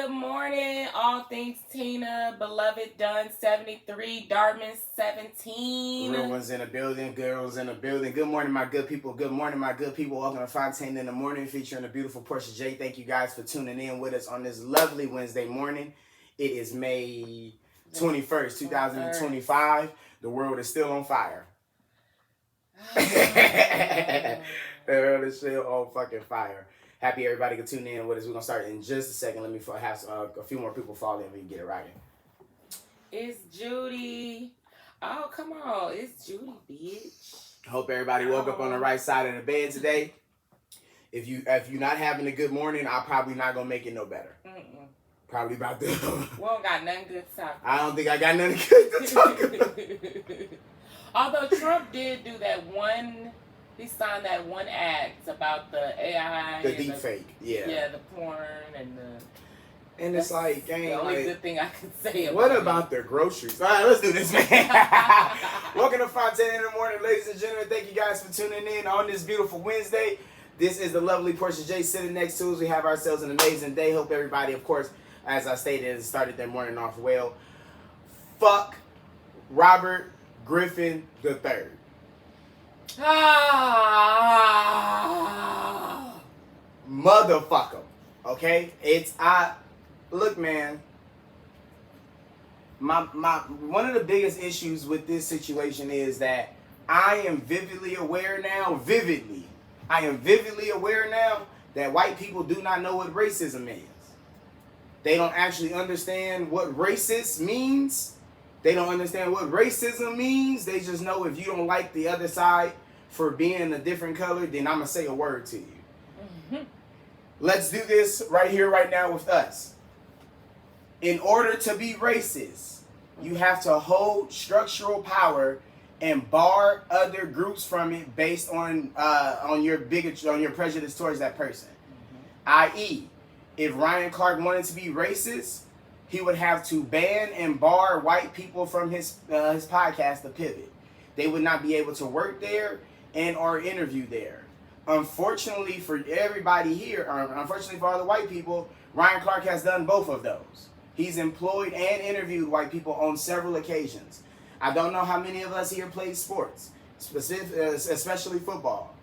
Good morning, all things Tina, beloved Dunn 73, Dartmouth 17. Real ones in the building, girls in the building. Good morning, my good people. Good morning, my good people. Welcome to Fontane in the Morning, featuring the beautiful Portia J. Thank you guys for tuning in with us on this lovely Wednesday morning. It is May 21st, 2025. The world is still on fire. The world is still on fucking fire. Happy everybody can tune in with us. We're going to start in just a second. Let me have a few more people fall in and we can get it right. It's Judy. Oh, come on. It's Judy, bitch. Hope everybody woke up on the right side of the bed today. If you're not having a good morning, I'm probably not going to make it no better. Probably about this. We don't got nothing good to talk about. I don't think I got nothing good to talk about. Although Trump did do that one... He signed that one act about the AI. The deep fake, yeah. Yeah, the porn and the... And it's like, dang, the only good thing I can say about what about the groceries? All right, let's do this, man. Welcome to Fontane in the Morning, ladies and gentlemen. Thank you guys for tuning in on this beautiful Wednesday. This is the lovely Portia J sitting next to us. We have ourselves an amazing day. Hope everybody, of course, as I stated, started their morning off well. Fuck Robert Griffin III. Motherfucker. Okay? Look, man. My one of the biggest issues with this situation is that I am vividly aware now that white people do not know what racism is. They don't actually understand what racist means. They don't understand what racism means. They just know if you don't like the other side for being a different color, then I'm going to say a word to you. Mm-hmm. Let's do this right here, right now with us. In order to be racist, you have to hold structural power and bar other groups from it based on your bigotry, on your prejudice towards that person. Mm-hmm. I.e., if Ryan Clark wanted to be racist, he would have to ban and bar white people from his podcast, The Pivot. They would not be able to work there and or interview there. Unfortunately for everybody here, unfortunately for all the white people, Ryan Clark has done both of those. He's employed and interviewed white people on several occasions. I don't know how many of us here play sports, especially football.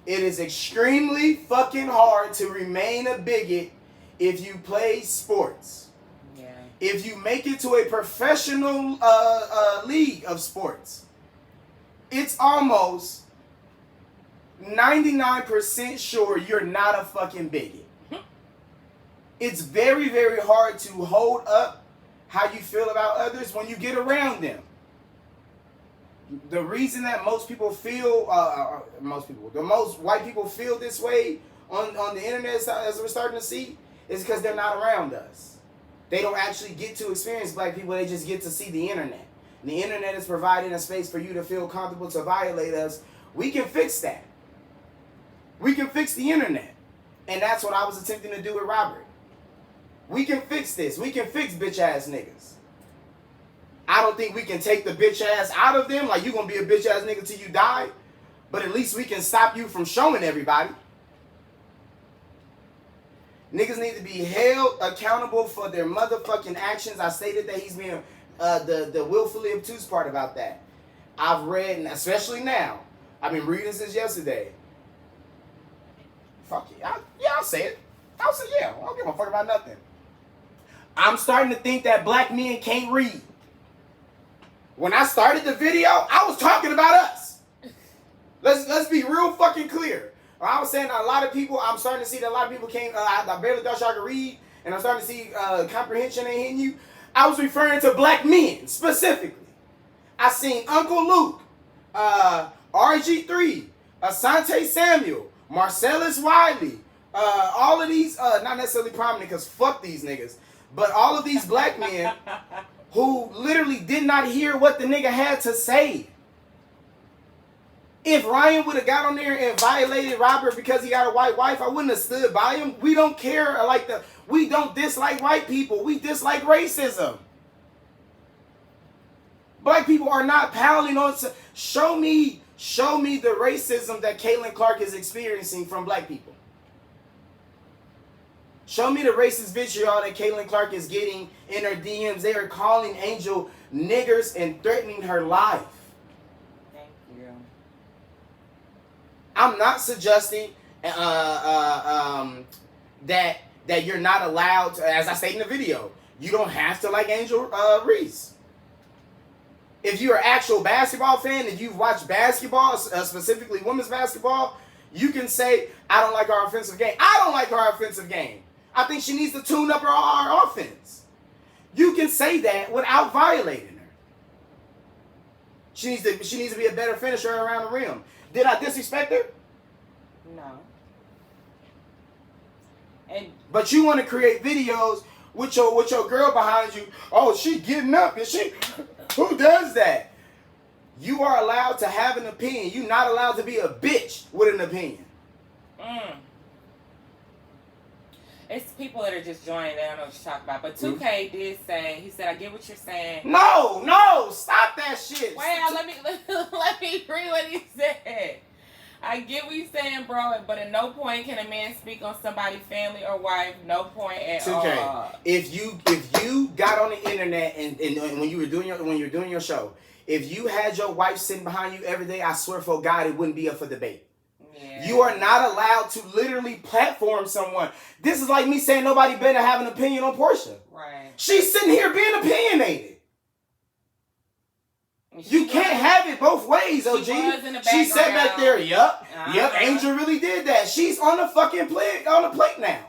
It is extremely fucking hard to remain a bigot if you play sports. Yeah. If you make it to a professional league of sports, it's almost 99% sure you're not a fucking bigot. It's very, very hard to hold up how you feel about others when you get around them. The reason that most white people feel this way on the internet, as we're starting to see, is because they're not around us. They don't actually get to experience black people, they just get to see the internet. And the internet is providing a space for you to feel comfortable to violate us. We can fix that. We can fix the internet. And that's what I was attempting to do with Robert. We can fix this. We can fix bitch ass niggas. I don't think we can take the bitch ass out of them, like you gonna be a bitch ass nigga till you die. But at least we can stop you from showing everybody. Niggas need to be held accountable for their motherfucking actions. I stated that he's being the willfully obtuse part about that. I've read, and especially now, I've been reading since yesterday. Fuck it. I'll say it. I'll say yeah. I don't give a fuck about nothing. I'm starting to think that black men can't read. When I started the video, I was talking about us. Let's be real fucking clear. I was saying that a lot of people, I'm starting to see that a lot of people can't, I barely thought y'all could read, and I'm starting to see comprehension ain't hitting you. I was referring to black men, specifically. I seen Uncle Luke, RG3, Asante Samuel, Marcellus Wiley, all of these, not necessarily prominent, because fuck these niggas, but all of these black men who literally did not hear what the nigga had to say. If Ryan would have got on there and violated Robert because he got a white wife, I wouldn't have stood by him. We don't care we don't dislike white people. We dislike racism. Black people are not piling on. Show me the racism that Caitlin Clark is experiencing from black people. Show me the racist vitriol that Caitlin Clark is getting in her DMs. They are calling Angel niggers and threatening her life. Thank you. I'm not suggesting that you're not allowed to, as I stated in the video, you don't have to like Angel Reese. If you're an actual basketball fan, if you've watched basketball, specifically women's basketball, you can say, I don't like our offensive game. I don't like our offensive game. I think she needs to tune up our offense. You can say that without violating her. She needs to be a better finisher around the rim. Did I disrespect her? No. But you want to create videos with your girl behind you. Oh, she getting up and she. Who does that? You are allowed to have an opinion. You're not allowed to be a bitch with an opinion. It's people that are just joining. They don't know what you're talking about. But 2K did say, he said, I get what you're saying. No, stop that shit. Wait, let me read what he said. I get what you're saying, bro, but at no point can a man speak on somebody's family or wife. No point at all. If you got on the internet and when you were doing your show, if you had your wife sitting behind you every day, I swear for God, it wouldn't be up for debate. Yeah. You are not allowed to literally platform someone. This is like me saying nobody better have an opinion on Portia. Right. She's sitting here being opinionated. You can't have it both ways, OG. She sat back there, yep, Angel really did that. She's on the fucking plate now.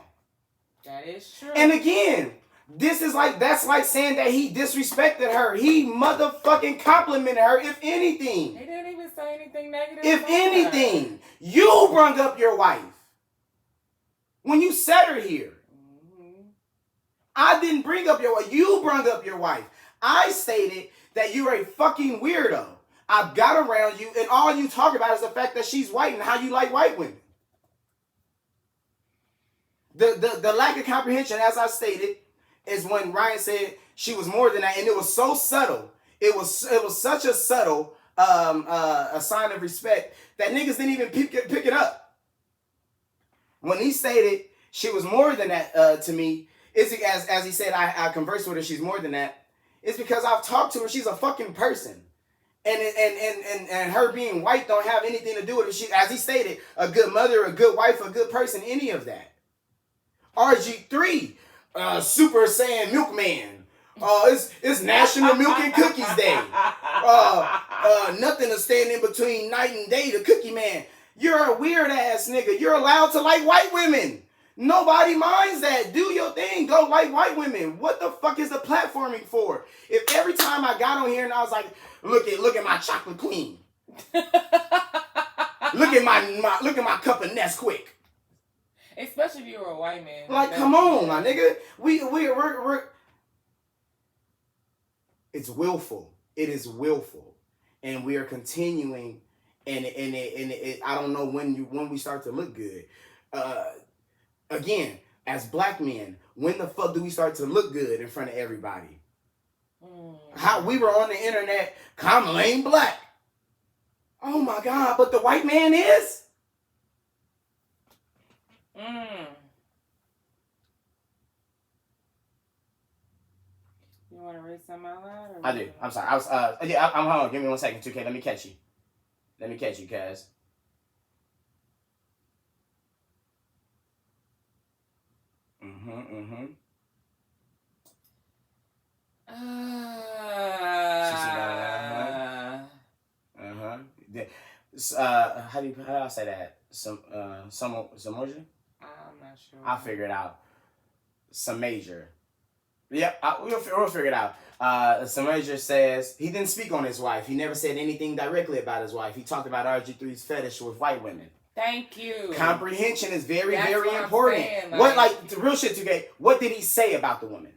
That is true. And again, that's like saying that he disrespected her. He motherfucking complimented her, if anything. He didn't even say anything negative. If anything, you brung up your wife. When you set her here. Mm-hmm. I didn't bring up your wife. You brung up your wife. I stated that you're a fucking weirdo. I've got around you, and all you talk about is the fact that she's white and how you like white women. The lack of comprehension, as I stated, is when Ryan said she was more than that, and it was so subtle. It was such a subtle a sign of respect that niggas didn't even pick it up. When he stated she was more than that to me, as he said, I conversed with her, she's more than that. It's because I've talked to her. She's a fucking person. And her being white don't have anything to do with it. She, as he stated, a good mother, a good wife, a good person, any of that. RG3, Super Saiyan Milkman. It's National Milk and Cookies Day. Nothing to stand in between night and day, the Cookie Man. You're a weird ass nigga. You're allowed to like white women. Nobody minds that. Do your thing. Go like white women. What the fuck is the platforming for? If every time I got on here and I was like, look at my chocolate queen. look at my cup of Nesquik. Especially if you were a white man. Like, come on, my nigga. We're it's willful. It is willful. And we are continuing, and I don't know when we start to look good. Again, as black men, when the fuck do we start to look good in front of everybody? How we were on the internet, Kamala ain't black. Oh my God, but the white man is? You want to read something out loud? I do. I'm sorry. I'm hold on. Give me 1 second, 2K. Let me catch you. Kaz. How do I say that? Some emoji? I'm not sure. I'll figure it out. Some major. Yep, we'll figure it out. Some major says he didn't speak on his wife. He never said anything directly about his wife. He talked about RG3's fetish with white women. Thank you. Comprehension is very, very important. Saying, what real shit, 2K? What did he say about the woman?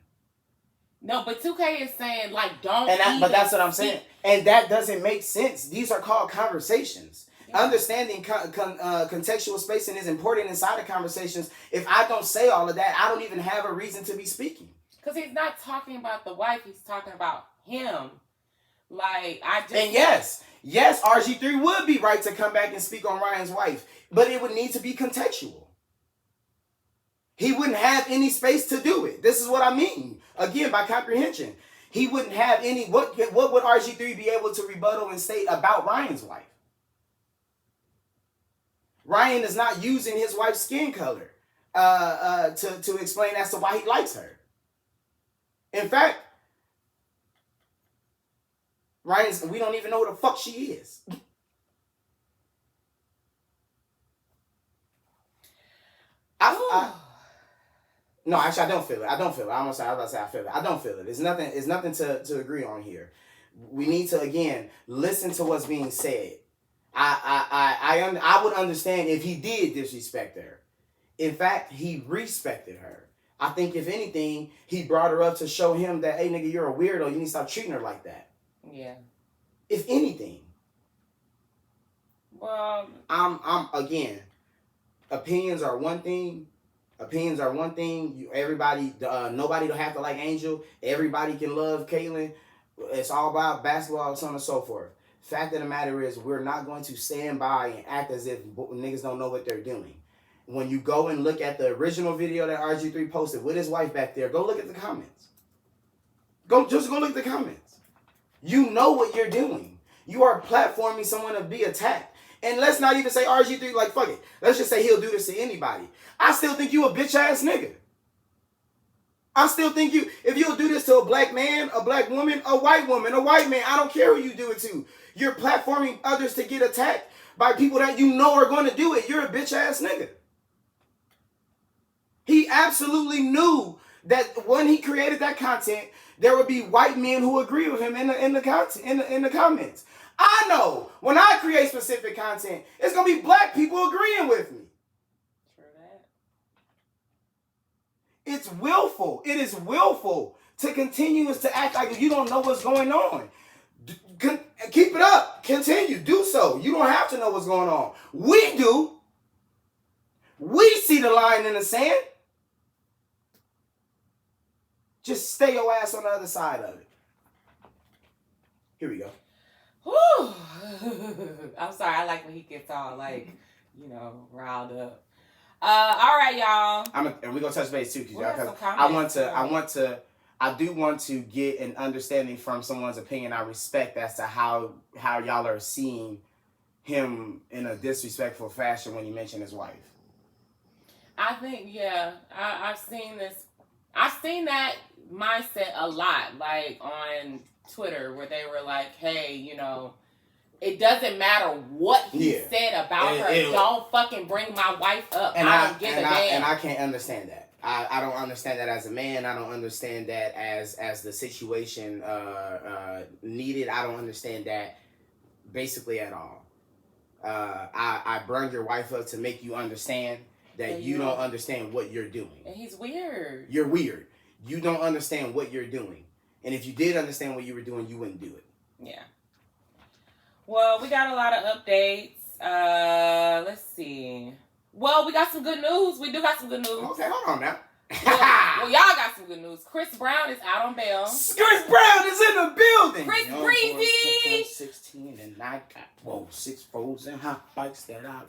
No, but 2K is saying don't. But that's what I'm saying, and that doesn't make sense. These are called conversations. Yeah. Understanding contextual spacing is important inside of conversations. If I don't say all of that, I don't even have a reason to be speaking. Because he's not talking about the wife; he's talking about him. And yes, RG3 would be right to come back and speak on Ryan's wife, but it would need to be contextual. He wouldn't have any space to do it. This is what I mean. Again, by comprehension. He wouldn't have any... What would RG3 be able to rebuttal and state about Ryan's wife? Ryan is not using his wife's skin color to explain as to why he likes her. In fact, we don't even know who the fuck she is. No, actually, I don't feel it. I don't feel it. I was about to say I feel it. I don't feel it. It's nothing to agree on here. We need to, again, listen to what's being said. I would understand if he did disrespect her. In fact, he respected her. I think, if anything, he brought her up to show him that, hey, nigga, you're a weirdo. You need to stop treating her like that. Yeah. If anything. Well, I'm again, opinions are one thing. Everybody, nobody don't have to like Angel. Everybody can love Caitlyn. It's all about basketball, so on and so forth. Fact of the matter is, we're not going to stand by and act as if niggas don't know what they're doing. When you go and look at the original video that RG3 posted with his wife back there, go look at the comments. Just go look at the comments. You know what you're doing. You are platforming someone to be attacked. And let's not even say RG3, like, fuck it. Let's just say he'll do this to anybody. I still think you a bitch-ass nigga. I still think if you'll do this to a black man, a black woman, a white man, I don't care who you do it to. You're platforming others to get attacked by people that you know are going to do it. You're a bitch-ass nigga. He absolutely knew that when he created that content, there would be white men who agree with him in the comments. I know when I create specific content, it's gonna be black people agreeing with me. True that. It's willful. It is willful to continue to act like you don't know what's going on. Keep it up. Continue. Do so. You don't have to know what's going on. We do. We see the line in the sand. Just stay your ass on the other side of it. Here we go. Whew. I'm sorry. I like when he gets all riled up. All right, y'all. And we're gonna touch base too, because I do want to get an understanding from someone's opinion I respect as to how y'all are seeing him in a disrespectful fashion when you mention his wife. I think, yeah, I've seen this. I've seen that mindset a lot, like on Twitter, where they were like, hey, it doesn't matter what he said about her. Don't fucking bring my wife up. And I don't give a damn. And I can't understand that. I don't understand that as a man. I don't understand that as the situation needed. I don't understand that basically at all. I burned your wife up to make you understand that you don't understand what you're doing. And he's weird. You're weird. You don't understand what you're doing. And if you did understand what you were doing, you wouldn't do it. Yeah. Well, we got a lot of updates. Let's see. Well, we got some good news. We do got some good news. Okay, hold on now. well, y'all got some good news. Chris Brown is out on bail. Chris Brown is in the building. Chris Breezy. 16 and I got 6 foes and hot bikes that I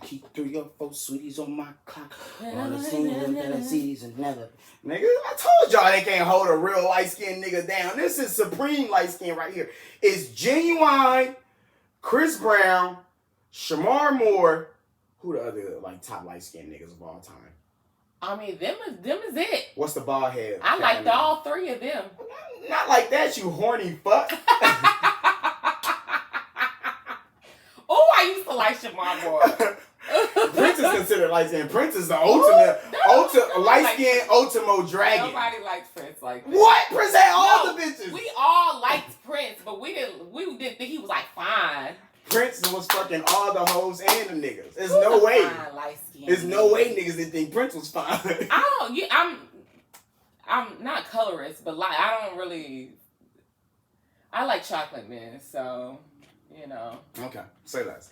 keep 3 or 4 sweeties on my clock. All the singles that I sees and never. Nigga, I told y'all they can't hold a real light-skinned nigga down. This is supreme light-skin right here. It's Genuine, Chris Brown, Shamar Moore. Who the other top light-skinned niggas of all time? I mean, them is it. What's the bald head? I liked all 3 of them. Not like that, you horny fuck. Oh, I used to like Shamar Moore. Prince is considered light-skinned. Prince is the ultimate light-skinned Ultimo Dragon. Nobody likes Prince like that. What? Prince had all the bitches. We all liked Prince, but we didn't think he was fine. Prince was fucking all the hoes and the niggas. There's no way. There's no way niggas didn't think Prince was fine. I'm not colorist, but I don't really. I like chocolate men, so. Okay, say less.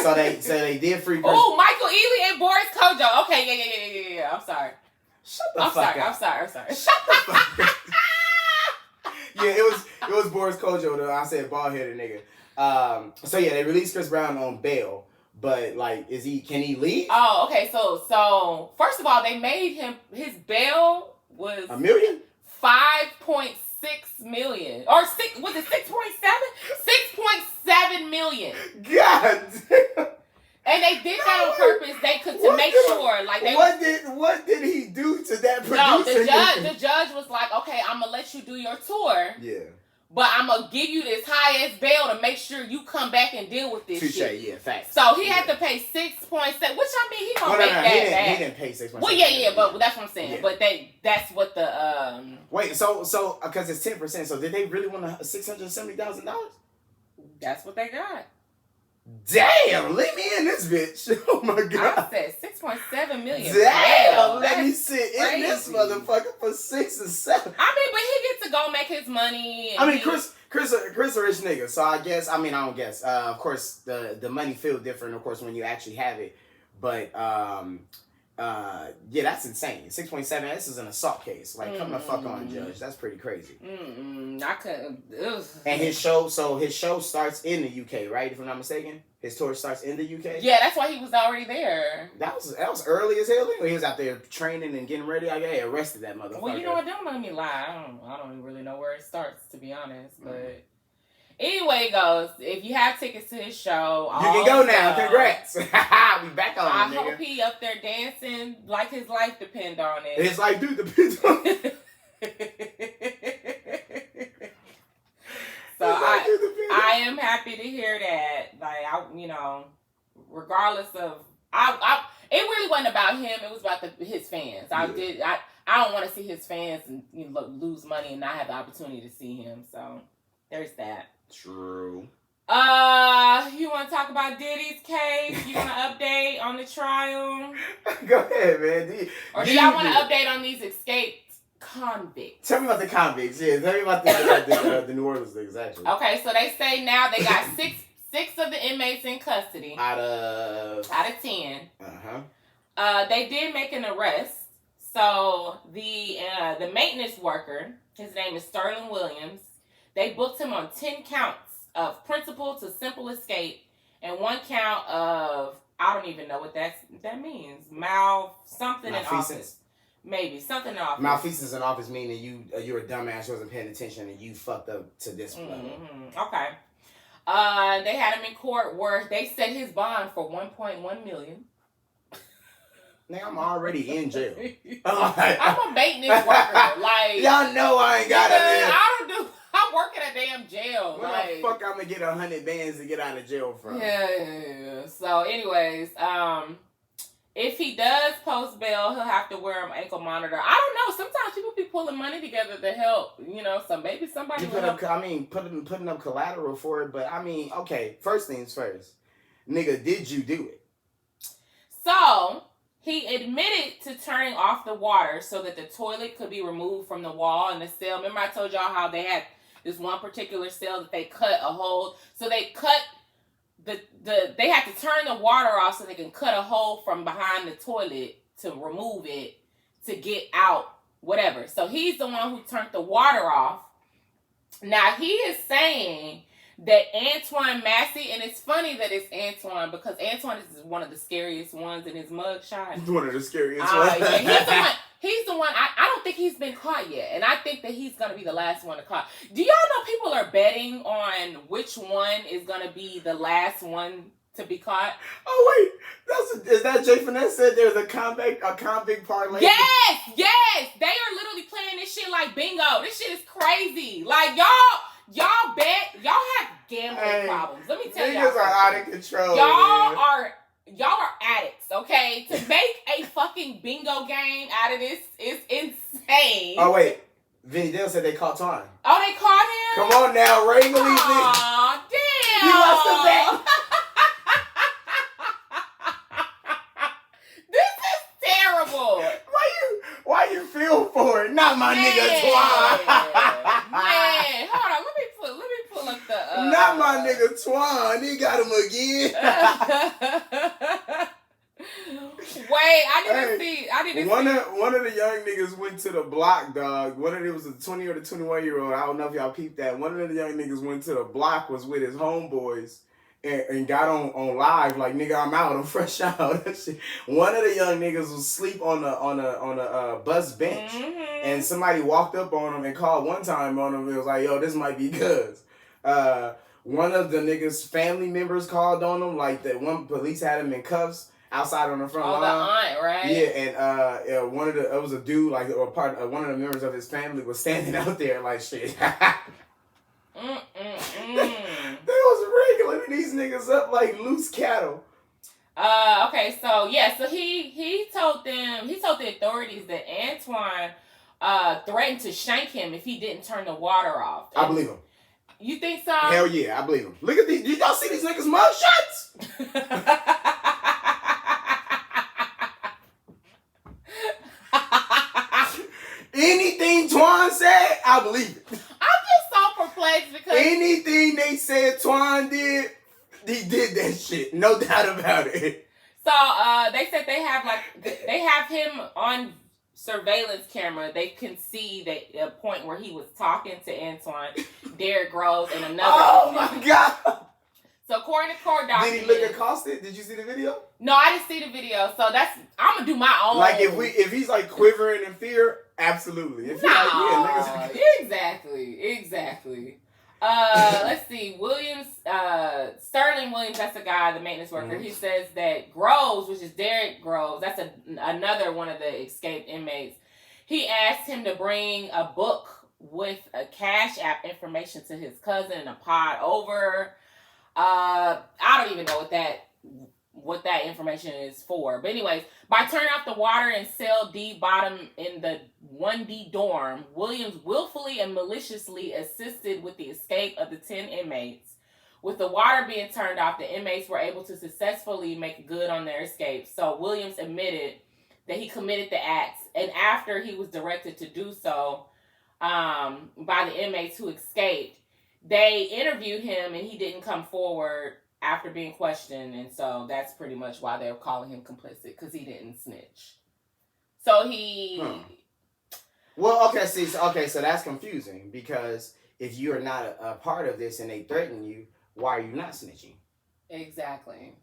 So they did free. Oh, Michael Ealy and Boris Kojo. Okay, yeah. I'm sorry. Shut the fuck up. I'm sorry. Shut the fuck up. Yeah, it was Boris Kojo though. I said bald headed nigga. So yeah, they released Chris Brown on bail, But like, can he leave? Oh, okay. So first of all, they made his bail was $1 million? 5.6 million or six? Was it 6.7? 6.7 million. God damn. And they did that on purpose. They could to make sure, like they. What did he do to that producer? No, the judge was like, okay, I'm gonna let you do your tour. Yeah. But I'm gonna give you this highest bail to make sure you come back and deal with this shit. Yeah, facts. So he had to pay 6.7, which I mean he gonna make that back. He didn't pay 6.7. Well, yeah, but that's what I'm saying. Yeah. But that's what the Wait, so because it's 10%, so did they really want $670,000? That's what they got. Damn, let me in this bitch. Oh my god. I said 6.7 million. Damn, let me sit in this motherfucker for 6 or 7. I mean, but he gets to go make his money. I mean, Chris a rich nigga, so I don't guess. Of course, the money feel different, of course, when you actually have it. But yeah, that's insane. 6.7. This is an assault case. Like, come the fuck on, judge. That's pretty crazy. I couldn't. And his show starts in the UK, right? If I'm not mistaken, his tour starts in the UK. Yeah, that's why he was already there. That was early as hell. He was out there training and getting ready. I got arrested that motherfucker. Well, you know what? Don't let me lie. I don't really know where it starts, to be honest. But anyway, it goes. If you have tickets to his show, you can go now. Congrats. We back on. I hope he up there dancing like his life depend on it. His life do depend on it. So I am happy to hear that. Like regardless of it really wasn't about him. It was about his fans. I don't want to see his fans and lose money and not have the opportunity to see him. So there's that. True. You want to talk about Diddy's case? You want to update on the trial? Go ahead, man. Or do y'all want to update on these escaped convicts? Tell me about the convicts. Yeah, tell me about the New Orleans things, actually. Okay, so they say now they got six of the inmates in custody. Out of 10. Uh-huh. They did make an arrest. So the maintenance worker, his name is Sterling Williams, they booked him on 10 counts of principal to simple escape and 1 count of, I don't even know what that means. Something in office. Maybe. Something in office. Malfeasance in office meaning you're a dumbass, you wasn't paying attention, and you fucked up to this level. Okay. They had him in court where they set his bond for $1.1 million. Now I'm already in jail. I'm a maintenance worker. Like, y'all know I ain't got it. I'm working at damn jail. Where the fuck I'm gonna get 100 bands to get out of jail from? Yeah. So, anyways, if he does post bail, he'll have to wear an ankle monitor. I don't know. Sometimes people be pulling money together to help. So maybe somebody will help. Putting up collateral for it. But I mean, okay. First things first, nigga, did you do it? So he admitted to turning off the water so that the toilet could be removed from the wall in the cell. Remember I told y'all how they had this one particular cell that they cut a hole. So they cut they had to turn the water off so they can cut a hole from behind the toilet to remove it to get out whatever. So he's the one who turned the water off. Now he is saying that Antoine Massey, and it's funny that it's Antoine because Antoine is one of the scariest ones in his mugshot. One of the scariest ones. Yeah, he's the one. I don't think he's been caught yet, and I think that he's gonna be the last one to caught. Do y'all know people are betting on which one is gonna be the last one to be caught? Oh wait, is that Jay Finesse said there's a convict parlay? Yes, they are literally playing this shit like bingo. This shit is crazy. Like y'all bet, y'all have gambling problems. Let me tell y'all. Niggas are out of control. Y'all are addicts, okay? To make a fucking bingo game out of this is insane. Oh wait, Vinny Dale said they caught Twan. Oh, they caught him? Come on now, wrangle these niggas. Aw, damn. You lost the bet. This is terrible. Why you feel for it? Not my nigga Twan. Man, hold on. Let me pull up the. Not my nigga Twan. He got him again. Wait, I didn't see. One of the young niggas went to the block, dog. One of them was a 20 or the 21-year-old. I don't know if y'all peeped that. One of the young niggas went to the block, was with his homeboys, and got on live like, nigga, I'm out, I'm fresh out. That shit. One of the young niggas was asleep on a bus bench, and somebody walked up on him and called one time on him. It was like, yo, this might be cuz. One of the niggas' family members called on him, like that one police had him in cuffs outside on the front line. The aunt, right? Yeah, and one of the, it was a dude, like, or one of the members of his family was standing out there like, shit. They was wrangling these niggas up like loose cattle. Okay, so he told the authorities that Antoine threatened to shank him if he didn't turn the water off. I believe him. You think so? Hell yeah, I believe him. Look at these. Did y'all see these niggas mug shots? Anything Twan said, I believe it. I'm just so perplexed because anything they said Twan did, he did that shit. No doubt about it. So they said they have him on surveillance camera. They can see that a point where he was talking to Antoine, Derrick Rose, and another. Oh my god. So according to court documents, did he look accosted? Did you see the video? No, I didn't see the video. So I'm gonna do my own. Like if he's like quivering in fear, absolutely. If exactly. Let's see. Sterling Williams, that's the guy, the maintenance worker. Mm-hmm. He says that Groves, which is Derrick Groves, that's another one of the escaped inmates. He asked him to bring a book with a Cash App information to his cousin and a pod over. I don't even know what that information is for. But anyways, by turning off the water in cell D bottom in the 1D dorm, Williams willfully and maliciously assisted with the escape of the 10 inmates. With the water being turned off, the inmates were able to successfully make good on their escape. So Williams admitted that he committed the acts, and after he was directed to do so by the inmates who escaped, they interviewed him and he didn't come forward after being questioned, and so that's pretty much why they're calling him complicit, because he didn't snitch. So he... Well, so that's confusing, because if you are not a part of this and they threaten you, why are you not snitching? Exactly.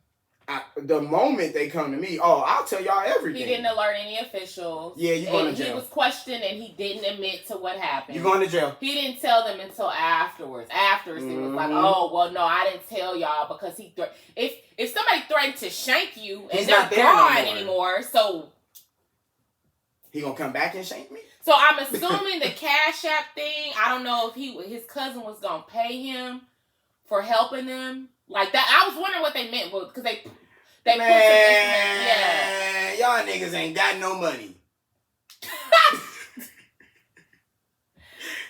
The moment they come to me, I'll tell y'all everything. He didn't alert any officials. Yeah, you're going to jail. He was questioned and he didn't admit to what happened. You're going to jail. He didn't tell them until afterwards. Afterwards, he was like, "Oh, well, no, I didn't tell y'all because if somebody threatened to shank you and they're gone anymore, so he gonna come back and shank me." So I'm assuming the Cash App thing. I don't know if his cousin was gonna pay him for helping them. Like that, I was wondering what they meant, because they put some information. Yeah, y'all niggas ain't got no money.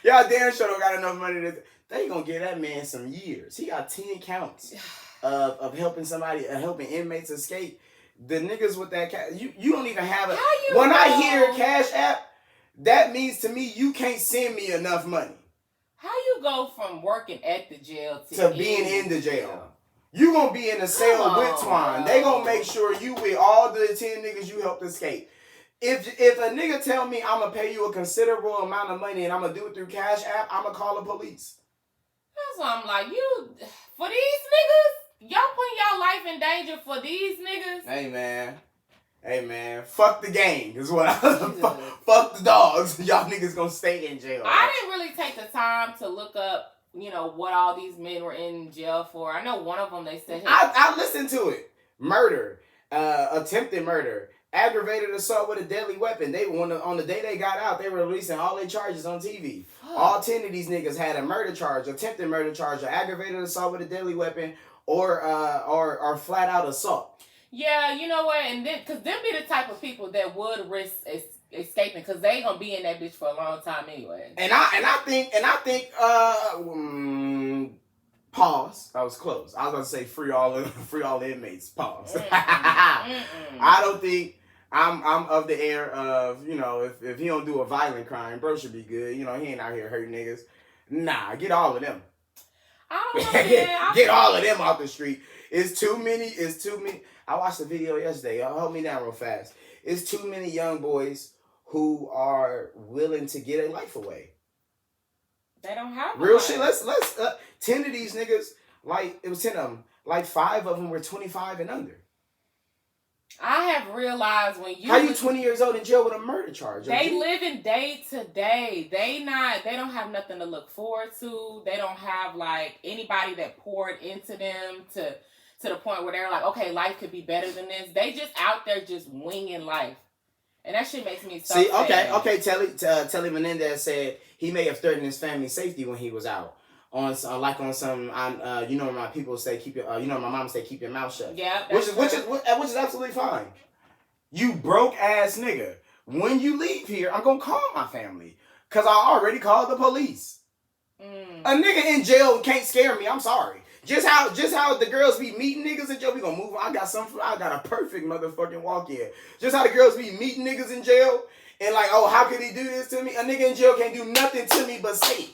Y'all damn sure don't got enough money they gonna give that man some years. He got 10 counts of helping helping inmates escape. The niggas with that cash, you don't even have it. When I hear Cash App, that means to me you can't send me enough money. How you go from working at the jail to being in the jail? You gonna be in a cell with Twine. They gonna make sure you with all the 10 niggas you helped escape. If a nigga tell me I'm gonna pay you a considerable amount of money and I'm gonna do it through Cash App, I'm gonna call the police. That's why I'm like, for these niggas, y'all putting y'all life in danger for these niggas. Hey man, fuck the gang is what fuck the dogs. Y'all niggas gonna stay in jail. I didn't really take the time to look up, what all these men were in jail for. I know one of them, they said... I listened to it. Murder. Attempted murder. Aggravated assault with a deadly weapon. On the day they got out, they were releasing all their charges on TV. All 10 of these niggas had a murder charge, attempted murder charge, or aggravated assault with a deadly weapon, or flat out assault. Yeah, you know what? And then, because them be the type of people that would risk escaping, because they gonna be in that bitch for a long time anyway. And I think pause. That was close. I was gonna say free all the inmates. Pause. I don't think I'm of the air of, if he don't do a violent crime, bro should be good. He ain't out here hurting niggas. Nah, get all of them. I don't know, man. Get all of them off the street. It's too many. I watched the video yesterday. Hold me down real fast. It's too many young boys who are willing to get a life away. They don't have real shit. Let's 10 of these niggas, like it was 10 of them. like 5 of them were 25 and under. I have realized when you... How you 20 years old in jail with a murder charge? They live in day to day. They don't have nothing to look forward to. They don't have like anybody that poured into them to the point where they're like, okay, life could be better than this. They just out there just winging life. And that shit makes me so sad. Okay. Telly Menendez said he may have threatened his family's safety when he was out. On some, you know, my people say my mom say keep your mouth shut. Yeah, which is absolutely fine. You broke ass nigga. When you leave here, I'm gonna call my family because I already called the police. A nigga in jail can't scare me. I'm sorry. Just how the girls be meeting niggas in jail. We gonna move on. I got a perfect motherfucking walk in. Just how the girls be meeting niggas in jail and like, oh, how could he do this to me? A nigga in jail can't do nothing to me but say.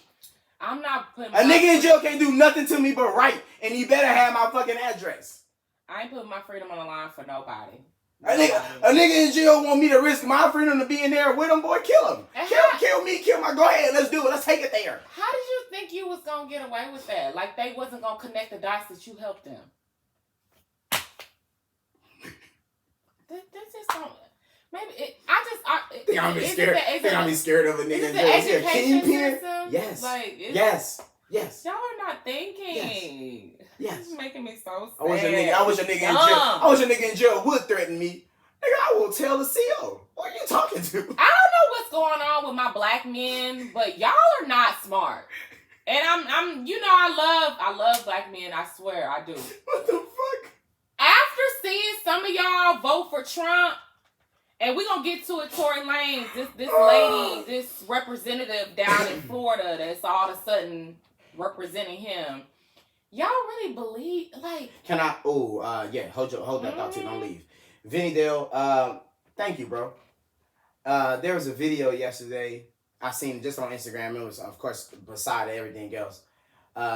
I'm not putting... A nigga in jail can't do nothing to me but write, and he better have my fucking address. I ain't putting my freedom on the line for nobody. A nigga in jail want me to risk my freedom to be in there with him, boy, kill him. Kill me, kill my... Go ahead, let's do it. Let's take it there. How did you think you was going to get away with that? Like they wasn't going to connect the dots that you helped them. They just don't... Maybe think I'm be scared of a nigga in jail. Is he a kingpin? Yes. Like, yes. Y'all are not thinking. Yes. This is making me so sad. I wish a nigga in jail would threaten me. Nigga, I will tell the CO. What are you talking to? I don't know what's going on with my black men, but y'all are not smart. And I'm you know, I love black men. I swear I do. What the fuck? After seeing some of y'all vote for Trump. And we're going to get to it, Tory Lanez, this lady, this representative down in Florida that's all of a sudden representing him. Y'all really believe, like... Can I... hold that thought too. Don't leave. Vinny Dale, thank you, bro. There was a video yesterday. I seen just on Instagram. It was, of course, beside everything else.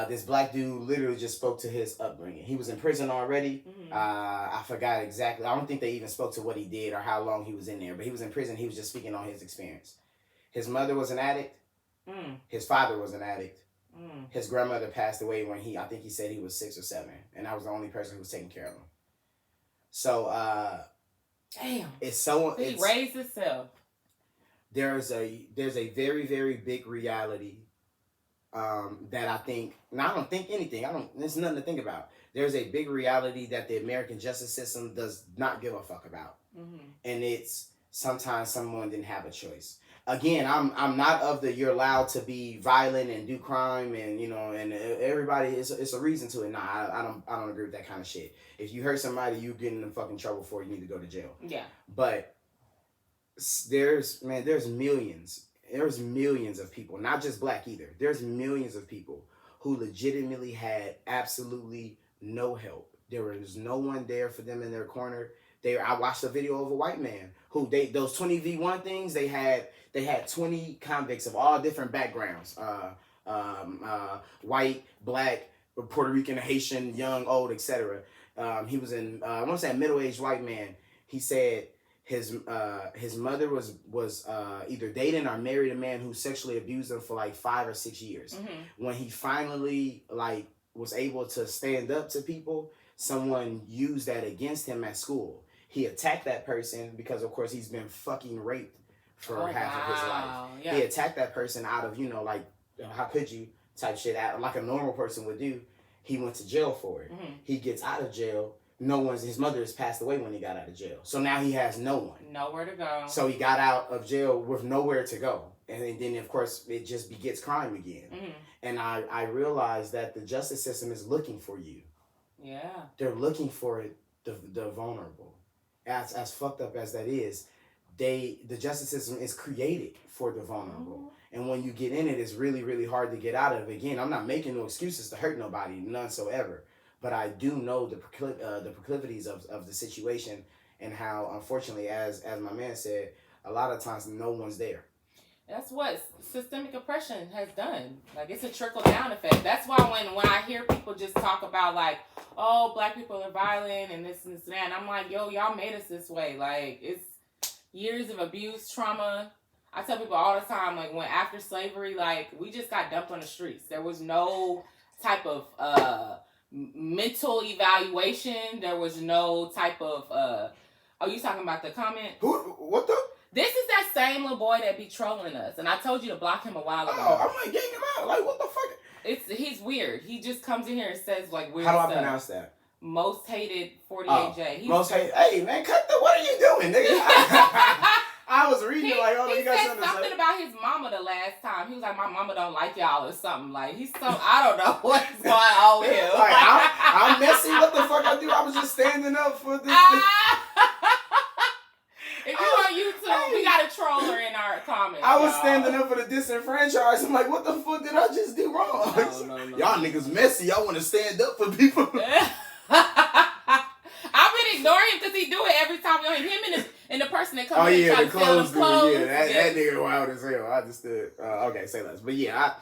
This black dude literally just spoke to his upbringing. He was in prison already. I forgot exactly. I don't think they even spoke to what he did or how long he was in there. But he was in prison. He was just speaking on his experience. His mother was an addict. His father was an addict. His grandmother passed away when I think he said he was 6 or 7. And I was the only person who was taking care of him. So, damn. He raised himself. There's a very, very big reality that I think, and I don't think anything. There's nothing to think about. There's a big reality that the American justice system does not give a fuck about. And it's sometimes someone didn't have a choice. Again, I'm not of the you're allowed to be violent and do crime and and everybody it's a reason to it. Nah, I don't agree with that kind of shit. If you hurt somebody, you get in fucking trouble for it, you need to go to jail. Yeah. But there's millions. There's millions of people, not just black either. There's millions of people who legitimately had absolutely no help. There was no one there for them in their corner. I watched a video of a white man who those 20v1 things, they had 20 convicts of all different backgrounds. White, black, Puerto Rican, Haitian, young, old, etc. He was I want to say a middle-aged white man. He said his mother was either dating or married a man who sexually abused them for like 5 or 6 years. When he finally was able to stand up to people, someone used that against him at school. He attacked that person because, of course, he's been fucking raped for half of his life. Yeah. He attacked that person out of, how could you type shit out like a normal person would do. He went to jail for it. He gets out of jail. His mother has passed away when he got out of jail. So now he has no one. Nowhere to go. So he got out of jail with nowhere to go. And then, of course, it just begets crime again. And I realized that the justice system is looking for you. Yeah. They're looking for the vulnerable. As fucked up as that is, the justice system is created for the vulnerable. And when you get in it, it's really, really hard to get out of. Again, I'm not making no excuses to hurt nobody, none so ever. But I do know the proclivities of the situation and how, unfortunately, as my man said, a lot of times no one's there. That's what systemic oppression has done. Like, it's a trickle-down effect. That's why when I hear people just talk about, like, oh, black people are violent and this and that, and I'm like, yo, y'all made us this way. Like, it's years of abuse, trauma. I tell people all the time, like, when after slavery, like, we just got dumped on the streets. There was no type of mental evaluation. There was no type of oh, you talking about the comment? What the? This is that same little boy that be trolling us, and I told you to block him a while ago. Oh, I'm like getting him out. Like, what the fuck? He's weird. He just comes in here and says like weird stuff. stuff. How do I pronounce that? Most hated 48J. Most hated. Hey man, what are you doing, nigga? I was reading like, oh, he you got said something about his mama the last time. He was like, my mama don't like y'all or something. Like I don't know what's going on with him. Like I'm messy. What the fuck I do? I was just standing up for this. If you're on YouTube, we got a troller in our comments. I was standing up for the disenfranchised. I'm like, what the fuck did I just do wrong? No. Y'all niggas messy. Y'all want to stand up for people. I've been ignoring him because he do it every time we on him and the person that comes in trying to sell them clothes. Yeah, that nigga wild as hell. I understood. Okay, say less. But yeah,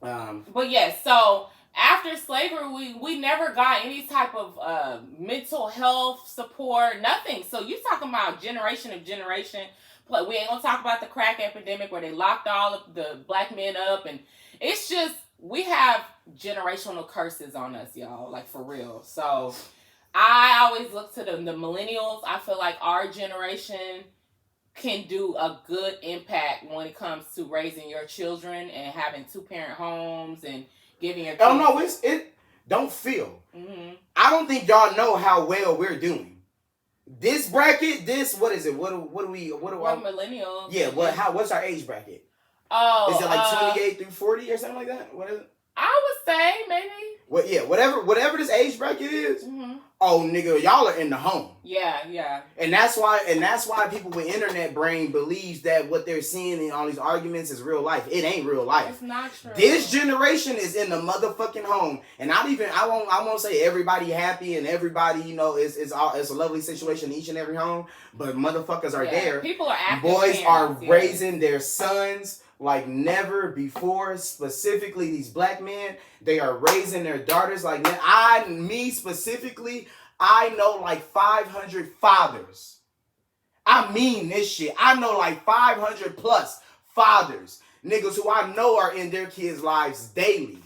But yeah, so after slavery, we never got any type of mental health support, nothing. So you talking about generation of generation. We ain't gonna talk about the crack epidemic where they locked all of the black men up, and it's just we have generational curses on us, y'all. Like for real. So I always look to the millennials. I feel like our generation can do a good impact when it comes to raising your children and having 2-parent homes and giving your kids. Oh no, it don't feel. Mm-hmm. I don't think y'all know how well we're doing. This bracket, what is it? What do we? We're millennials. Yeah. What's our age bracket? Oh, is it like 28 through 40 or something like that? What is it? I would say maybe. Well, yeah, whatever this age bracket is. Mm-hmm. Oh, nigga, y'all are in the home. Yeah. And that's why people with internet brain believes that what they're seeing in all these arguments is real life. It ain't real life. It's not true. This generation is in the motherfucking home, and I won't say everybody happy and everybody it's a lovely situation in each and every home, but motherfuckers are there. People are active. Boys parents, are raising their sons like never before. Specifically, these black men, they are raising their daughters like specifically, I know like 500 fathers. I mean this shit. I know like 500 plus fathers. Niggas who I know are in their kids' lives daily.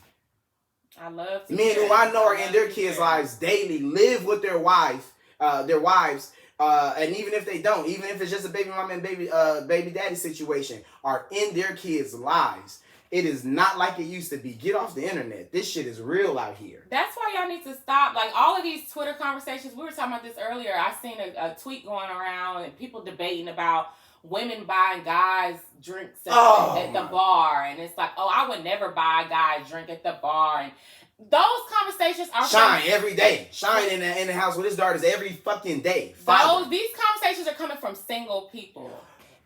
I love to Men who I know are in their kids' lives daily, live with their wives, and even if they don't, even if it's just a baby mama and baby daddy situation, are in their kids' lives. It is not like it used to be. Get off the internet. This shit is real out here. That's why y'all need to stop. Like all of these Twitter conversations, we were talking about this earlier. I seen a tweet going around and people debating about women buying guys drinks at the bar. And it's like, oh, I would never buy a guy a drink at the bar. And those conversations are Shine every day. Shine in the house with his daughters every fucking day. These conversations are coming from single people.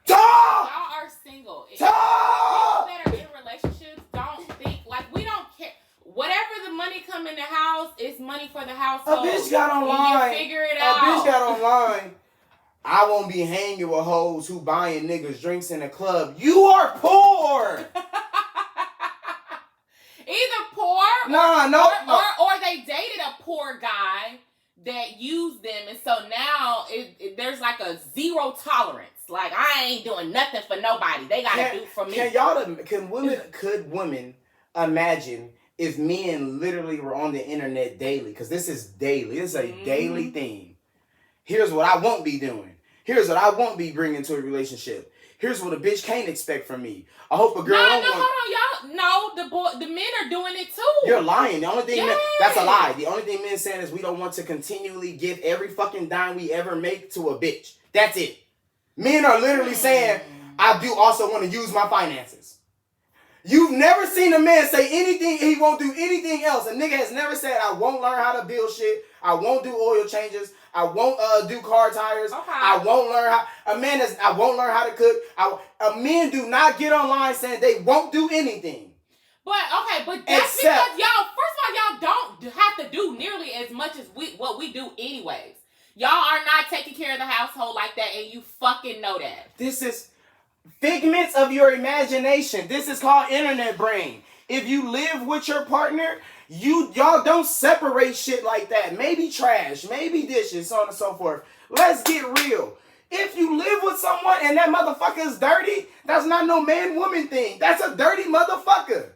Dog! Y'all are single. Dog! People that are in relationships don't think, like, we don't care. Whatever the money come in the house, it's money for the household. A bitch got online. You figure it out. A bitch got online. I won't be hanging with hoes who buying niggas drinks in a club. You are poor. Either poor or they dated a poor guy that used them, and so now there's like a zero tolerance. Like, I ain't doing nothing for nobody. They gotta do for me. Could women imagine if men literally were on the internet daily? Because this is daily. This is a daily thing. Here's what I won't be doing. Here's what I won't be bringing to a relationship. Here's what a bitch can't expect from me. I hope a girl. Hold on, y'all. No, the men are doing it too. You're lying. The only thing that's a lie. The only thing men saying is we don't want to continually give every fucking dime we ever make to a bitch. That's it. Men are literally saying, I do also want to use my finances. You've never seen a man say anything, he won't do anything else. A nigga has never said, I won't learn how to build shit. I won't do oil changes. I won't do car tires. Okay. I won't learn how. I won't learn how to cook. Men do not get online saying they won't do anything. But that's because y'all, first of all, y'all don't have to do nearly as much as what we do anyways. Y'all are not taking care of the household like that, and you fucking know that. This is figments of your imagination. This is called internet brain. If you live with your partner, y'all don't separate shit like that. Maybe trash, maybe dishes, so on and so forth. Let's get real. If you live with someone and that motherfucker is dirty, that's not no man-woman thing. That's a dirty motherfucker.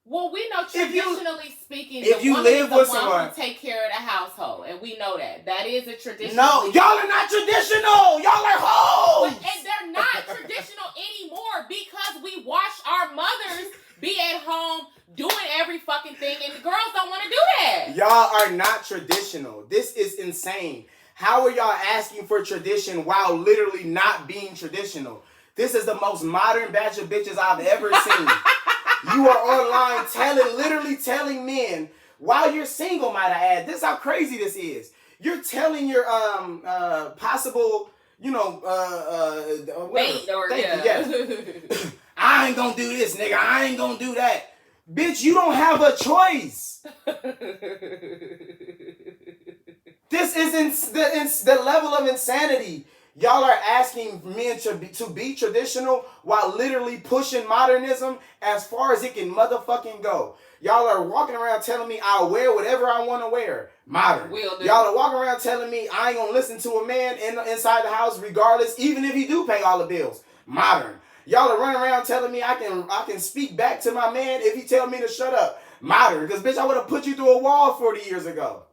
Well, we know traditionally speaking, if the you woman live is the with one someone who take care of the household, and we know that. That is a tradition. No, y'all are not traditional. Y'all are hoes. And they're not traditional anymore because we watch our mothers be at home doing every fucking thing, and the girls don't want to do that. Y'all are not traditional. This is insane. How are y'all asking for tradition while literally not being traditional? This is the most modern batch of bitches I've ever seen. You are online literally telling men, while you're single, might I add, this is how crazy this is. You're telling your possible, Mate or yes. I ain't gonna do this, nigga. I ain't gonna do that. Bitch, you don't have a choice. This is the level of insanity. Y'all are asking men to be traditional while literally pushing modernism as far as it can motherfucking go. Y'all are walking around telling me I'll wear whatever I want to wear. Modern. Y'all are walking around telling me I ain't gonna listen to a man inside the house regardless, even if he do pay all the bills. Modern. Y'all are running around telling me I can speak back to my man if he tell me to shut up. Modern. Because bitch, I would have put you through a wall 40 years ago.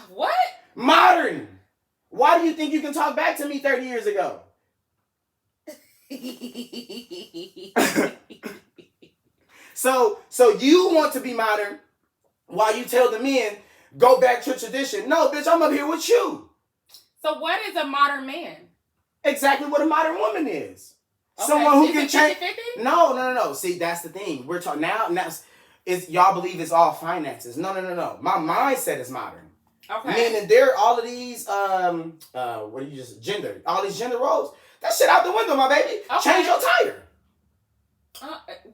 What? Modern. Why do you think you can talk back to me 30 years ago? So you want to be modern while you tell the men, go back to tradition. No, bitch, I'm up here with you. So what is a modern man? Exactly what a modern woman is. Okay. Someone who Is can it 50-50? change. No. See, that's the thing. We're talking now. It's y'all believe it's all finances. No. My mindset is modern. Okay. Meaning there all of these gender, all these gender roles. That shit out the window, my baby. Okay. Change your tire.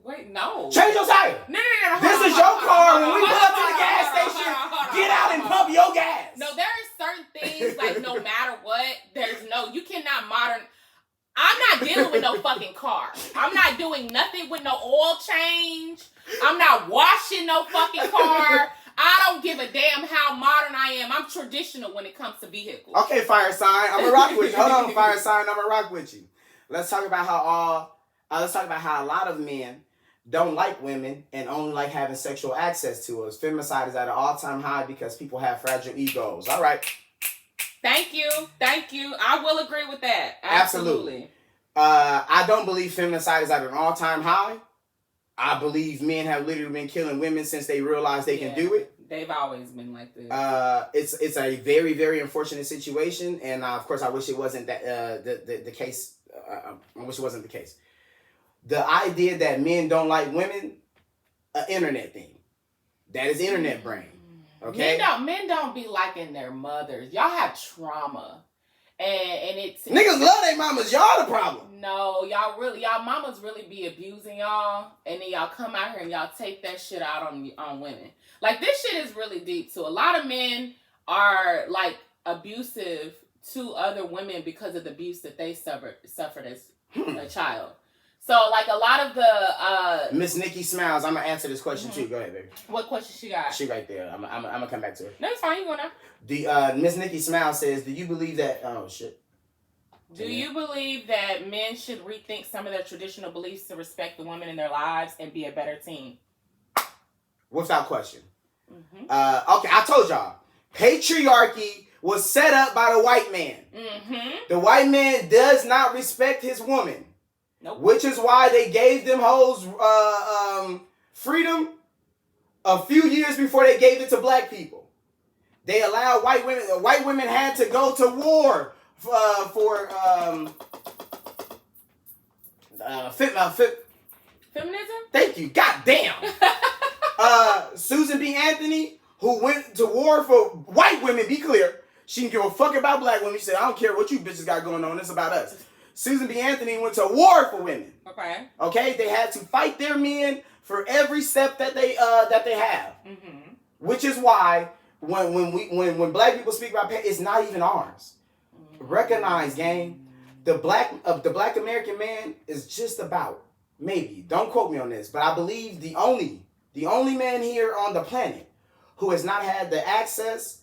Wait, no. Change your tire. No. This is your car. When we pull up to the gas station, get out and pump your gas. No, there are certain things, like, no matter what, you cannot modern. I'm not dealing with no fucking car. I'm not doing nothing with no oil change. I'm not washing no fucking car. I don't give a damn how modern I am. I'm traditional when it comes to vehicles. Okay, fire sign. I'm gonna rock with you. Hold on, fire sign. I'm gonna rock with you. Let's talk about how a lot of men don't like women and only like having sexual access to us. Femicide is at an all-time high because people have fragile egos. All right. Thank you. I will agree with that. Absolutely. I don't believe femicide is at an all-time high. I believe men have literally been killing women since they realized they can do it. They've always been like this. It's a very, very unfortunate situation, and of course, I wish it wasn't that the case. I wish it wasn't the case. The idea that men don't like women, an internet thing. That is internet brain. Okay. Men don't be liking their mothers. Y'all have trauma. And it's niggas love their mamas. Y'all the problem. No, y'all mamas really be abusing y'all, and then y'all come out here and y'all take that shit out on women. Like, this shit is really deep too. A lot of men are like abusive to other women because of the abuse that they suffered as a child. So, like, a lot of the Miss Nikki Smiles, I'm gonna answer this question too. Go ahead, baby. What question she got? She right there. I'm gonna come back to her. No, it's fine. You go now. The Miss Nikki Smiles says, "Do you believe that?" Oh shit. Do you believe that men should rethink some of their traditional beliefs to respect the women in their lives and be a better team? Without question. Okay, I told y'all. Patriarchy was set up by the white man. The white man does not respect his woman. Nope. Which is why they gave them hoes freedom a few years before they gave it to black people. They allowed white women. White women had to go to war for feminism. Thank you. God damn. Susan B. Anthony, who went to war for white women. Be clear, she didn't give a fuck about black women. She said, "I don't care what you bitches got going on. It's about us." Susan B. Anthony went to war for women. Okay. They had to fight their men for every step that they have. Which is why when black people speak about it's not even ours. Recognize, gang, the black American man is just about, maybe, don't quote me on this, but I believe the only man here on the planet who has not had the access,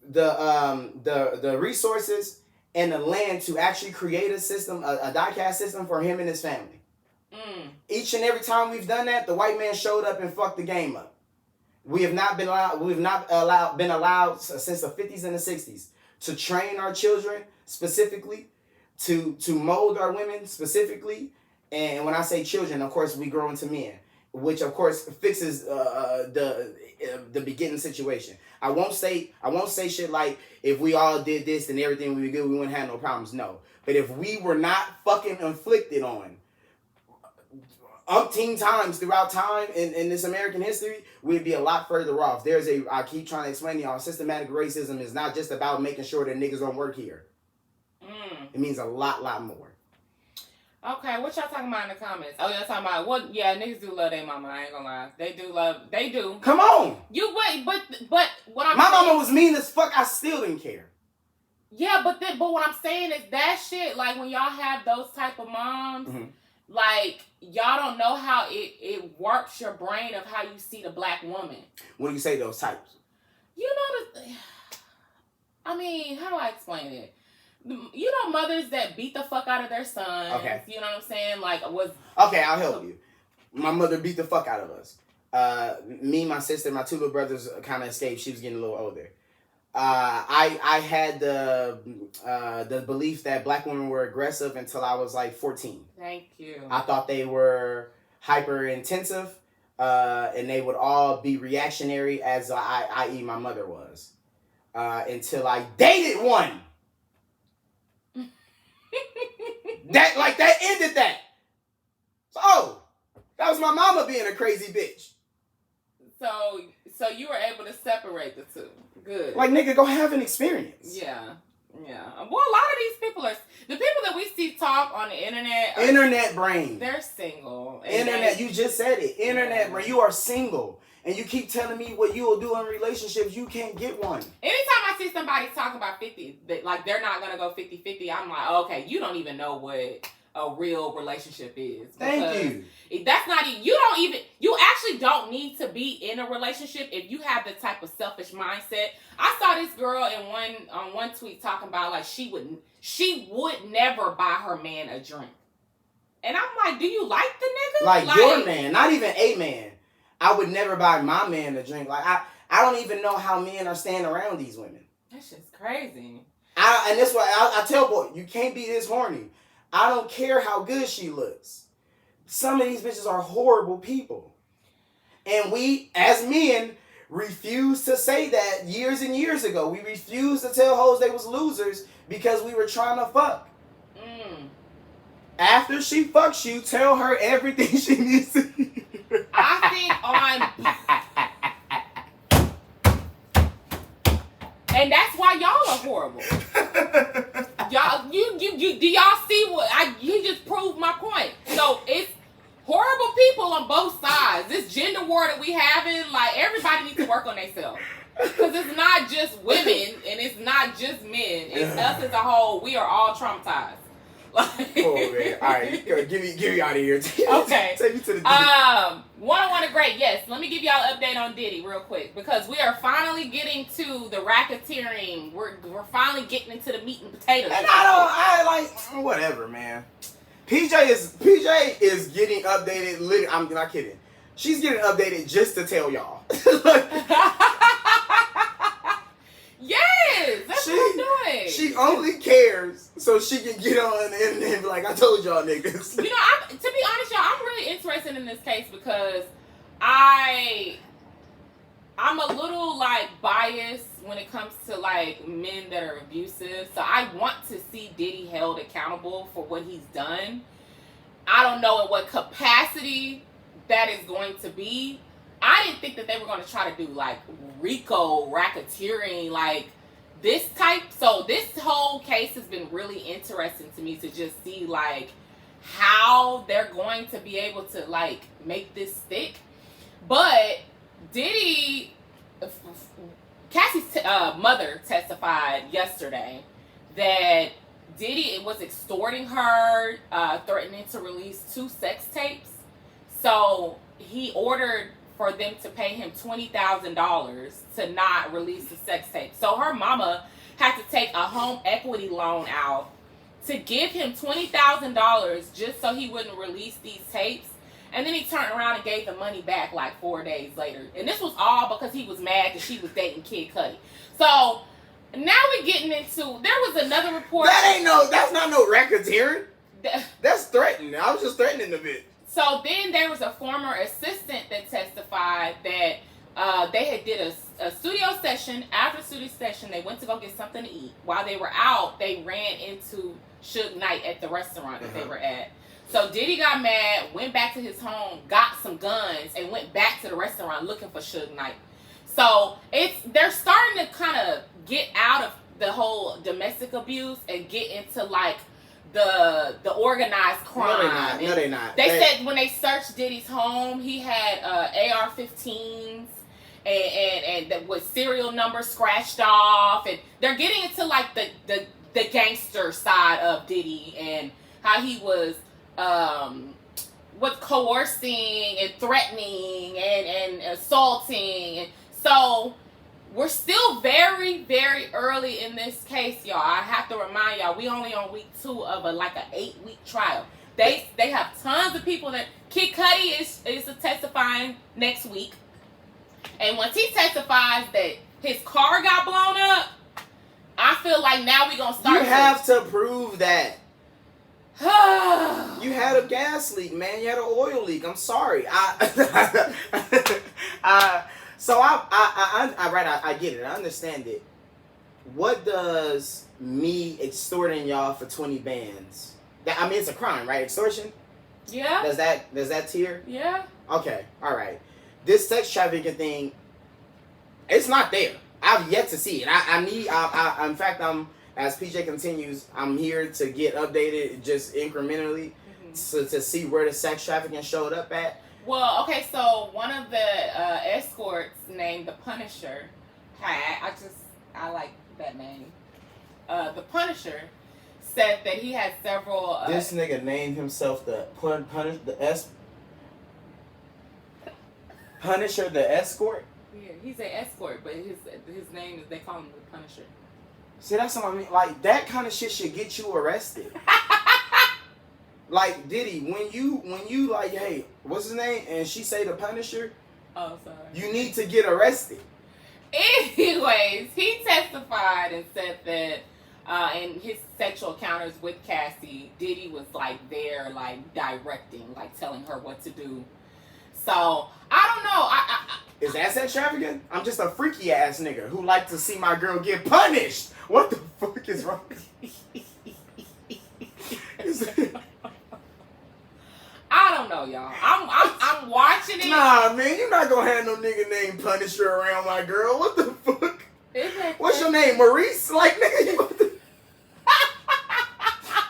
the resources, and the land to actually create a system, a die-cast system for him and his family. Each and every time we've done that, the white man showed up and fucked the game up. We have not been allowed. We've not been allowed since the 50s and the 60s to train our children specifically, to mold our women specifically. And when I say children, of course, we grow into men, which of course fixes the beginning situation. I won't say shit like if we all did this and everything would be good, we wouldn't have no problems. No, but if we were not fucking inflicted on umpteen times throughout time in this American history, we'd be a lot further off. I keep trying to explain to y'all, systematic racism is not just about making sure that niggas don't work here. It means a lot more. Okay, what y'all talking about in the comments? Oh, y'all talking about what? Yeah, niggas do love their mama. I ain't gonna lie, they do. Come on, you wait, but what I'm my saying, mama was mean as fuck. I still didn't care. Yeah, but what I'm saying is that shit. Like when y'all have those type of moms, like y'all don't know how it warps your brain of how you see the black woman. What do you say those types? You know I mean, how do I explain it? You know, mothers that beat the fuck out of their sons. Okay. You know what I'm saying? Like, okay, I'll help you. My mother beat the fuck out of us. Me, my sister, my two little brothers kind of escaped. She was getting a little older. I had the belief that black women were aggressive until I was like 14. Thank you. I thought they were hyper intensive, and they would all be reactionary, as i.e. my mother was, until I dated one. that ended that. So, that was my mama being a crazy bitch. So you were able to separate the two. Good. Like, nigga, go have an experience. Yeah. Well, a lot of these people the people that we see talk on the internet. Internet brain. They're single. Internet, you just said it. Internet brain. You are single. And you keep telling me what you will do in relationships. You can't get one. Anytime I see somebody talk about 50, like they're not going to go 50-50, I'm like, okay, you don't even know what a real relationship is. Thank you. That's not, you actually don't need to be in a relationship if you have the type of selfish mindset. I saw this girl on one tweet talking about like she would never buy her man a drink. And I'm like, do you like the nigga? Like your man, not even a man. I would never buy my man a drink. Like I don't even know how men are staying around these women. That's just crazy. And that's why I tell boy, you can't be this horny. I don't care how good she looks. Some of these bitches are horrible people. And we, as men, refused to say that years and years ago. We refused to tell hoes they was losers because we were trying to fuck. After she fucks you, tell her everything she needs to hear. I think and that's why y'all are horrible. Y'all, you do y'all see what you just proved my point. So it's horrible people on both sides. This gender war that we having, like everybody needs to work on themselves. Because it's not just women and it's not just men. It's us as a whole. We are all traumatized. Oh man! All right, get me out of here. Okay. Take me to the one to great. Yes, let me give y'all an update on Diddy real quick because we are finally getting to the racketeering. We're finally getting into the meat and potatoes. And I like whatever, man. PJ is getting updated. Literally, I'm not kidding. She's getting updated just to tell y'all. Yes, that's what I'm doing. She only cares so she can get on the internet and be like, I told y'all niggas. You know, to be honest, y'all, I'm really interested in this case because I'm a little like biased when it comes to like men that are abusive. So I want to see Diddy held accountable for what he's done. I don't know in what capacity that is going to be. I didn't think that they were going to try to do like RICO racketeering, like this type. So this whole case has been really interesting to me to just see like how they're going to be able to like make this stick. But Diddy, Cassie's mother testified yesterday that Diddy was extorting her, threatening to release 2 sex tapes. So he ordered for them to pay him $20,000 to not release the sex tape. So her mama had to take a home equity loan out to give him $20,000 just so he wouldn't release these tapes. And then he turned around and gave the money back like 4 days later. And this was all because he was mad that she was dating Kid Cudi. So now we're getting into, there was another report. That's not no racketeering. That's threatening. I was just threatening a bit. So then there was a former assistant that testified that they had did a studio session. After studio session, they went to go get something to eat. While they were out, they ran into Suge Knight at the restaurant that they were at. So Diddy got mad, went back to his home, got some guns, and went back to the restaurant looking for Suge Knight. So they're starting to kind of get out of the whole domestic abuse and get into like the organized crime. No, they're not. They said when they searched Diddy's home, he had AR-15s and with serial numbers scratched off, and they're getting into like the gangster side of Diddy and how he was coercing and threatening and assaulting. And so we're still very, very early in this case, y'all. I have to remind y'all, we only on week 2 of an 8-week trial. They have tons of people that Kid Cudi is testifying next week. And once he testifies that his car got blown up, I feel like now we're gonna start. You have to prove that. You had a gas leak, man. You had an oil leak. I'm sorry. So I get it. I understand it. What does me extorting y'all for 20 bands? I mean, it's a crime, right? Extortion? Yeah. Does that tier? Yeah. Okay. All right. This sex trafficking thing, it's not there. I've yet to see it. In fact, as PJ continues, I'm here to get updated just incrementally to see where the sex trafficking showed up at. Well, okay, so one of the escorts named the Punisher I like that name. The Punisher said that he had several. This nigga named himself the Punisher, the escort. Yeah, he's an escort, but his name is, they call him the Punisher. See, that's what I mean. Like, that kind of shit should get you arrested. Like, Diddy, when you like, hey, what's his name? And she say the Punisher. Oh, sorry. You need to get arrested. Anyways, he testified and said that in his sexual encounters with Cassie, Diddy was like there, like directing, like telling her what to do. So I don't know. Is that sex trafficking? I'm just a freaky ass nigga who like to see my girl get punished. What the fuck is wrong? I don't know, y'all. I'm watching it. Nah, man, you're not gonna have no nigga named Punisher around my girl. What the fuck? What's your name, Maurice? Like, nigga, you what the...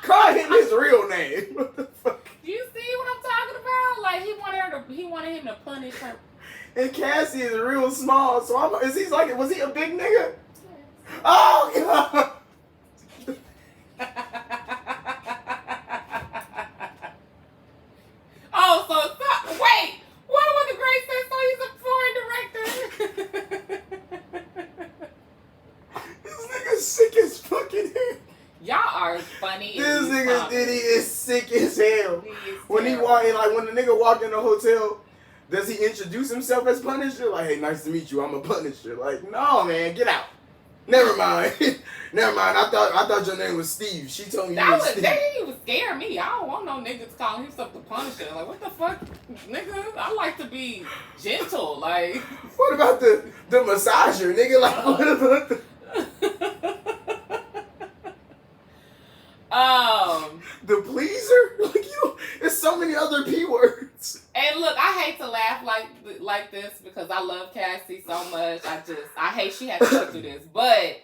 Call him his real name. What the fuck? Do you see what I'm talking about? Like, he wanted him to punish her. And Cassie is real small, so was he a big nigga? Yes. Oh, God. Oh, so stop. Wait. What was the great sense? So he's a foreign director. This nigga's sick as fucking hell. Y'all are funny. This nigga Diddy is sick as hell. When he walk in, like when the nigga walk in the hotel, does he introduce himself as Punisher? Like, hey, nice to meet you. I'm a Punisher. Like, no, man, get out. Never mind. Never mind. I thought your name was Steve. She told me you was Steve. He was scaring me. I don't want no niggas calling himself the Punisher. Like, what the fuck, nigga? I like to be gentle. Like, what about the massager, nigga? Like, what about the the pleaser? Like, there's so many other P words. And look, I hate to laugh like this because I love Cassie so much. I hate she has to go through this, but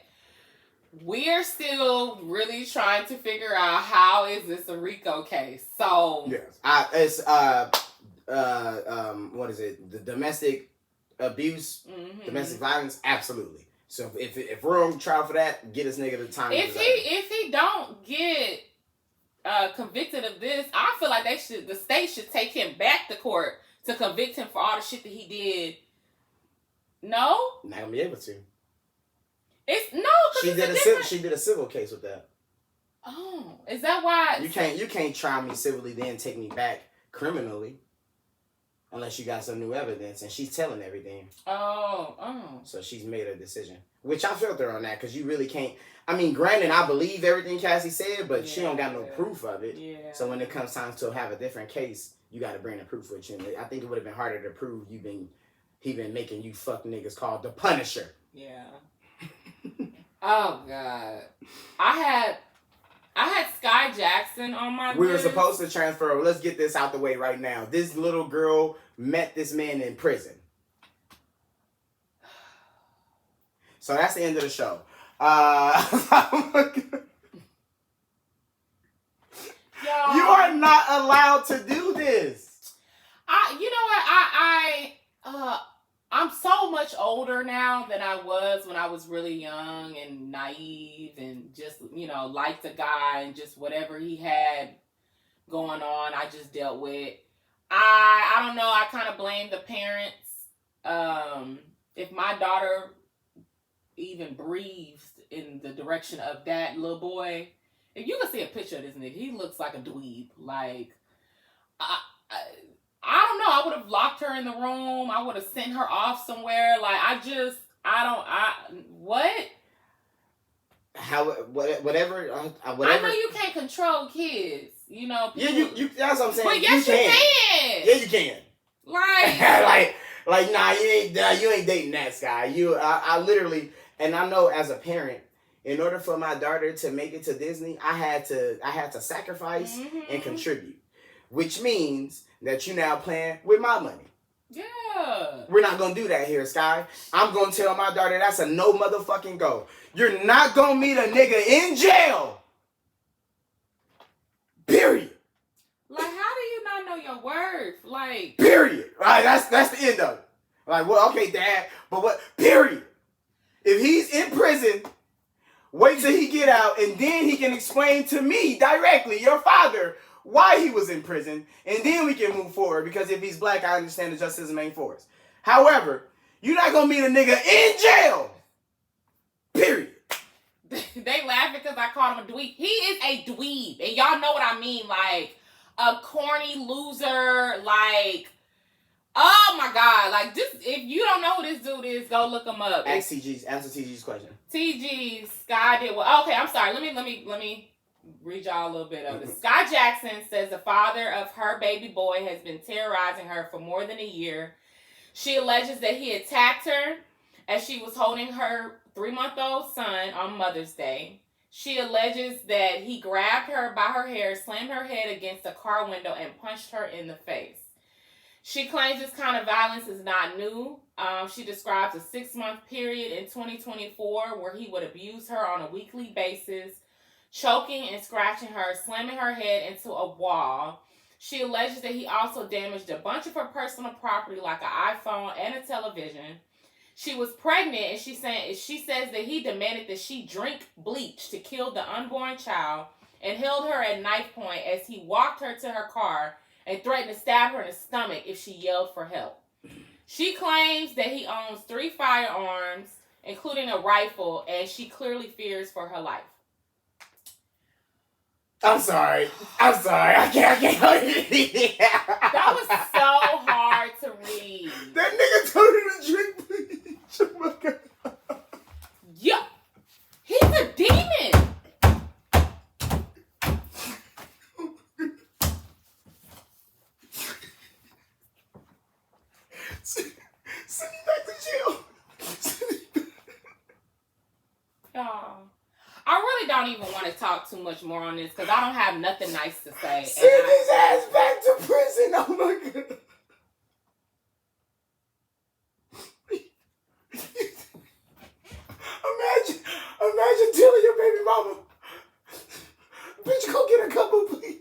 we're still really trying to figure out how is this a RICO case. So yes, it's what is it? The domestic abuse, domestic violence, absolutely. So if we're on trial for that, get this nigga the time. If he don't get convicted of this, I feel like the state should take him back to court to convict him for all the shit that he did. No, not gonna be able to. It's no. She did a civil case with that. Oh, is that why? You can't try me civilly, then take me back criminally. Unless you got some new evidence, and she's telling everything. Oh. So she's made a decision. Which I felt her on that, because you really can't... I mean, granted, I believe everything Cassie said, but she don't got no proof of it. Yeah. So when it comes time to have a different case, you got to bring the proof with you. And I think it would have been harder to prove he been making you fuck niggas called the Punisher. Yeah. Oh, God. I had Skai Jackson on my We were list. supposed to transfer. Let's get this out the way right now. This little girl met this man in prison. So that's the end of the show. You are not allowed to do this. You know what? I'm so much older now than I was when I was really young and naive and just, liked a guy and just whatever he had going on, I just dealt with. I don't know. I kind of blame the parents. If my daughter even breathed in the direction of that little boy, if you can see a picture of this nigga, he looks like a dweeb. Like, I don't know. I would have locked her in the room. I would have sent her off somewhere. Like, what? Whatever. I know you can't control kids. People, yeah, you. That's what I'm saying. But yes, you can. Yeah, you can. Nah, you ain't dating that guy. I literally, and I know as a parent, in order for my daughter to make it to Disney, I had to sacrifice and contribute, which means that you now playing with my money. Yeah. We're not gonna do that here, Skai. I'm gonna tell my daughter that's a no motherfucking go. You're not gonna meet a nigga in jail. Period. Like, how do you not know your worth? Like, period. Right? That's the end of it. Like, well, okay, Dad, but what? Period. If he's in prison, wait till he get out, and then he can explain to me directly, your father, why he was in prison, and then we can move forward. Because if he's black, I understand the justice is main force. However, you're not gonna meet a nigga in jail. Period. They laughing because I called him a dweeb. He is a dweeb, and y'all know what I mean. Like, a corny loser. Like, oh my God. Like, just, if you don't know who this dude is, go look him up. Answer TG's question. TG, Skai did what? Okay, I'm sorry. Let me read y'all a little bit of it. Skai Jackson says the father of her baby boy has been terrorizing her for more than a year. She alleges that he attacked her as she was holding her 3-month-old son on Mother's Day. She alleges that he grabbed her by her hair, slammed her head against a car window, and punched her in the face. She claims this kind of violence is not new. She describes a 6-month period in 2024 where he would abuse her on a weekly basis, choking and scratching her, slamming her head into a wall. She alleges that he also damaged a bunch of her personal property like an iPhone and a television. She was pregnant, and she says that he demanded that she drink bleach to kill the unborn child and held her at knife point as he walked her to her car and threatened to stab her in the stomach if she yelled for help. She claims that he owns 3 firearms, including a rifle, and she clearly fears for her life. I'm sorry. I can't. That was so hard to read. That nigga told her to drink bleach. Oh my God. Yeah. He's a demon. Send me back to jail. Oh. I really don't even want to talk too much more on this because I don't have nothing nice to say. Send his ass back to prison. Oh my God. Imagine telling your baby mama, bitch, go get a cup of bleach.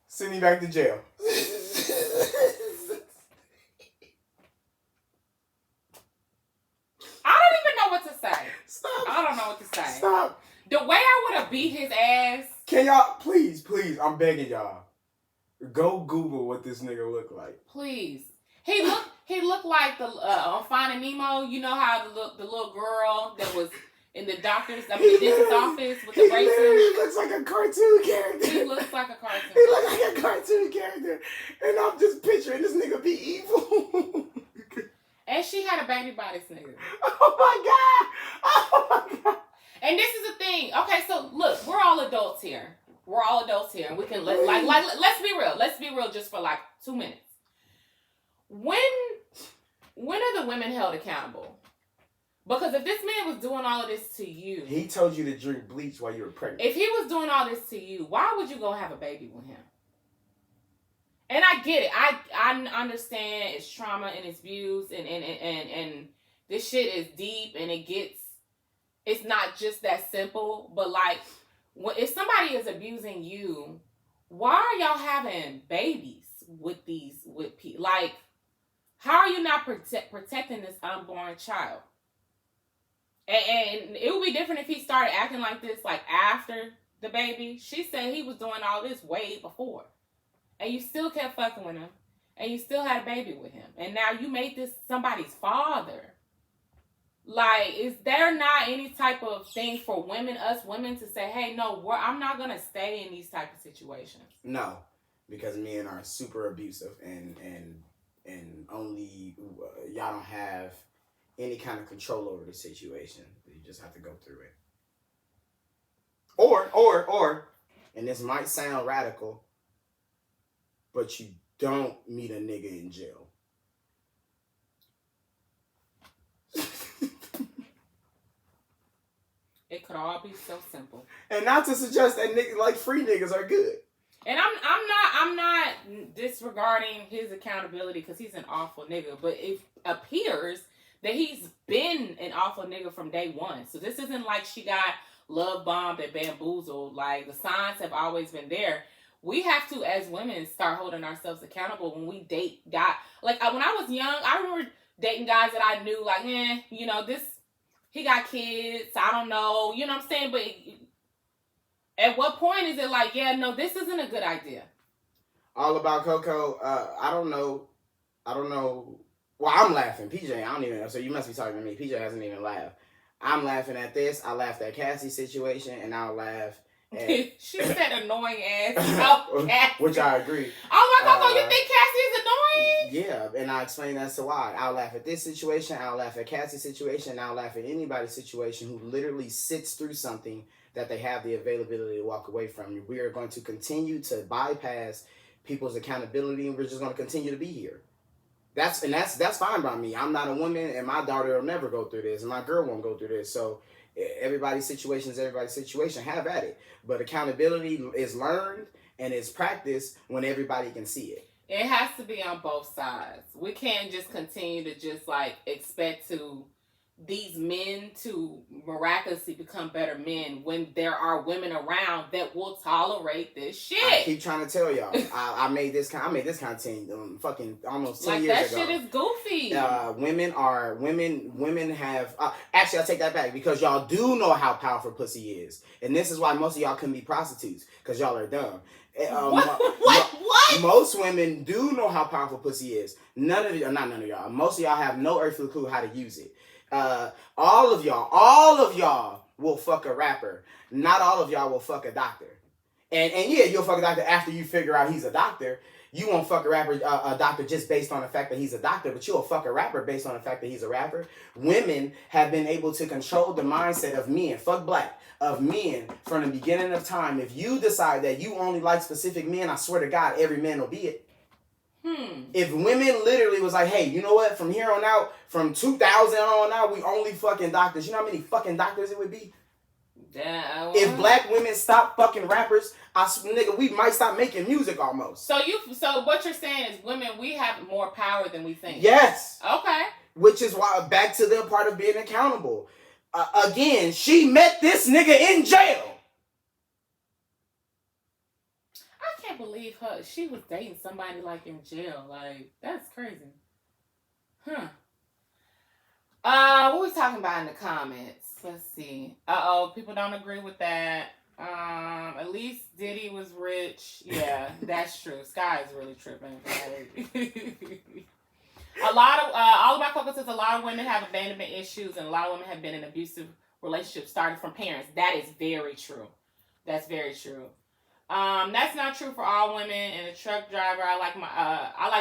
Send me back to jail. I don't even know what to say. Stop. I don't know what to say. Stop. The way I would have beat his ass Can y'all, please, I'm begging y'all, go Google what this nigga look like. Please. He looked like the on Finding Nemo. You know how the little girl that was in the dentist's office with the braces. He looks like a cartoon character. He looks like a cartoon. He looks like a cartoon character, and I'm just picturing this nigga be evil. And she had a baby by this nigga. Oh my god! And this is the thing. Okay, so look, we're all adults here. And we can let's be real. Let's be real just for like 2 minutes. When are the women held accountable? Because if this man was doing all of this to you, he told you to drink bleach while you were pregnant. If he was doing all this to you, why would you go have a baby with him? And I get it. I understand it's trauma and it's views and this shit is deep and it's not just that simple. But like, if somebody is abusing you, why are y'all having babies with people? Like, how are you not protecting this unborn child? And it would be different if he started acting like this, like after the baby. She said he was doing all this way before. And you still kept fucking with him. And you still had a baby with him. And now you made this somebody's father. Like, is there not any type of thing for us women to say, hey, no, I'm not going to stay in these type of situations? No, because men are super abusive and only y'all don't have any kind of control over the situation. You just have to go through it. Or, and this might sound radical, but you don't meet a nigga in jail. It could all be so simple. And not to suggest that niggas like free niggas are good. And I'm not disregarding his accountability because he's an awful nigga, but it appears that he's been an awful nigga from day one. So this isn't like she got love bombed and bamboozled. Like, the signs have always been there. We have to, as women, start holding ourselves accountable when we date guys. Like, when I was young, I remember dating guys that I knew, like, he got kids, I don't know, you know what I'm saying? But at what point is it like, yeah, no, this isn't a good idea? All About Coco, I don't know. Well, I'm laughing. PJ, I don't even know. So you must be talking to me. PJ hasn't even laughed. I'm laughing at this. I laughed at Cassie's situation, and I'll laugh at... She said annoying ass. Oh, Cassie. Which I agree. Oh, my God, you think Cassie is annoying? Yeah, and I explain that to why. I'll laugh at this situation. I'll laugh at Cassie's situation. I'll laugh at anybody's situation who literally sits through something that they have the availability to walk away from. We are going to continue to bypass people's accountability, and we're just going to continue to be here. That's fine by me. I'm not a woman, and my daughter will never go through this, and my girl won't go through this. So everybody's situation is everybody's situation. Have at it. But accountability is learned and is practiced when everybody can see it. It has to be on both sides. We can't just continue to just like expect these men to miraculously become better men when there are women around that will tolerate this shit. I keep trying to tell y'all. I made this content fucking almost 10 years ago. That shit is goofy. Women have actually, I'll take that back, because y'all do know how powerful pussy is, and this is why most of y'all couldn't be prostitutes, because y'all are dumb. What? Most women do know how powerful pussy is. Not none of y'all. Most of y'all have no earthly clue how to use it. All of y'all will fuck a rapper. Not all of y'all will fuck a doctor. And yeah, you'll fuck a doctor after you figure out he's a doctor. You won't fuck a rapper, a doctor just based on the fact that he's a doctor, but you'll fuck a rapper based on the fact that he's a rapper. Women have been able to control the mindset of men, fuck black, of men from the beginning of time. If you decide that you only like specific men, I swear to God, every man will be it. If women literally was like, hey, you know what? From here on out, from 2000 on out, we only fucking doctors. You know how many fucking doctors it would be? Damn. If black women stop fucking rappers, nigga, we might stop making music almost. So what you're saying is women, we have more power than we think. Yes. Okay. Which is why, back to the part of being accountable. Again, she met this nigga in jail. I can't believe she was dating somebody like in jail. Like, that's crazy. What we talking about in the comments? Let's see. People don't agree with that. At least Diddy was rich. Yeah, that's true. Skai is really tripping. A lot of all of my cocoa says a lot of women have abandonment issues, and a lot of women have been in abusive relationships starting from parents. That is very true. That's very true. That's not true for all women. And a truck driver, I like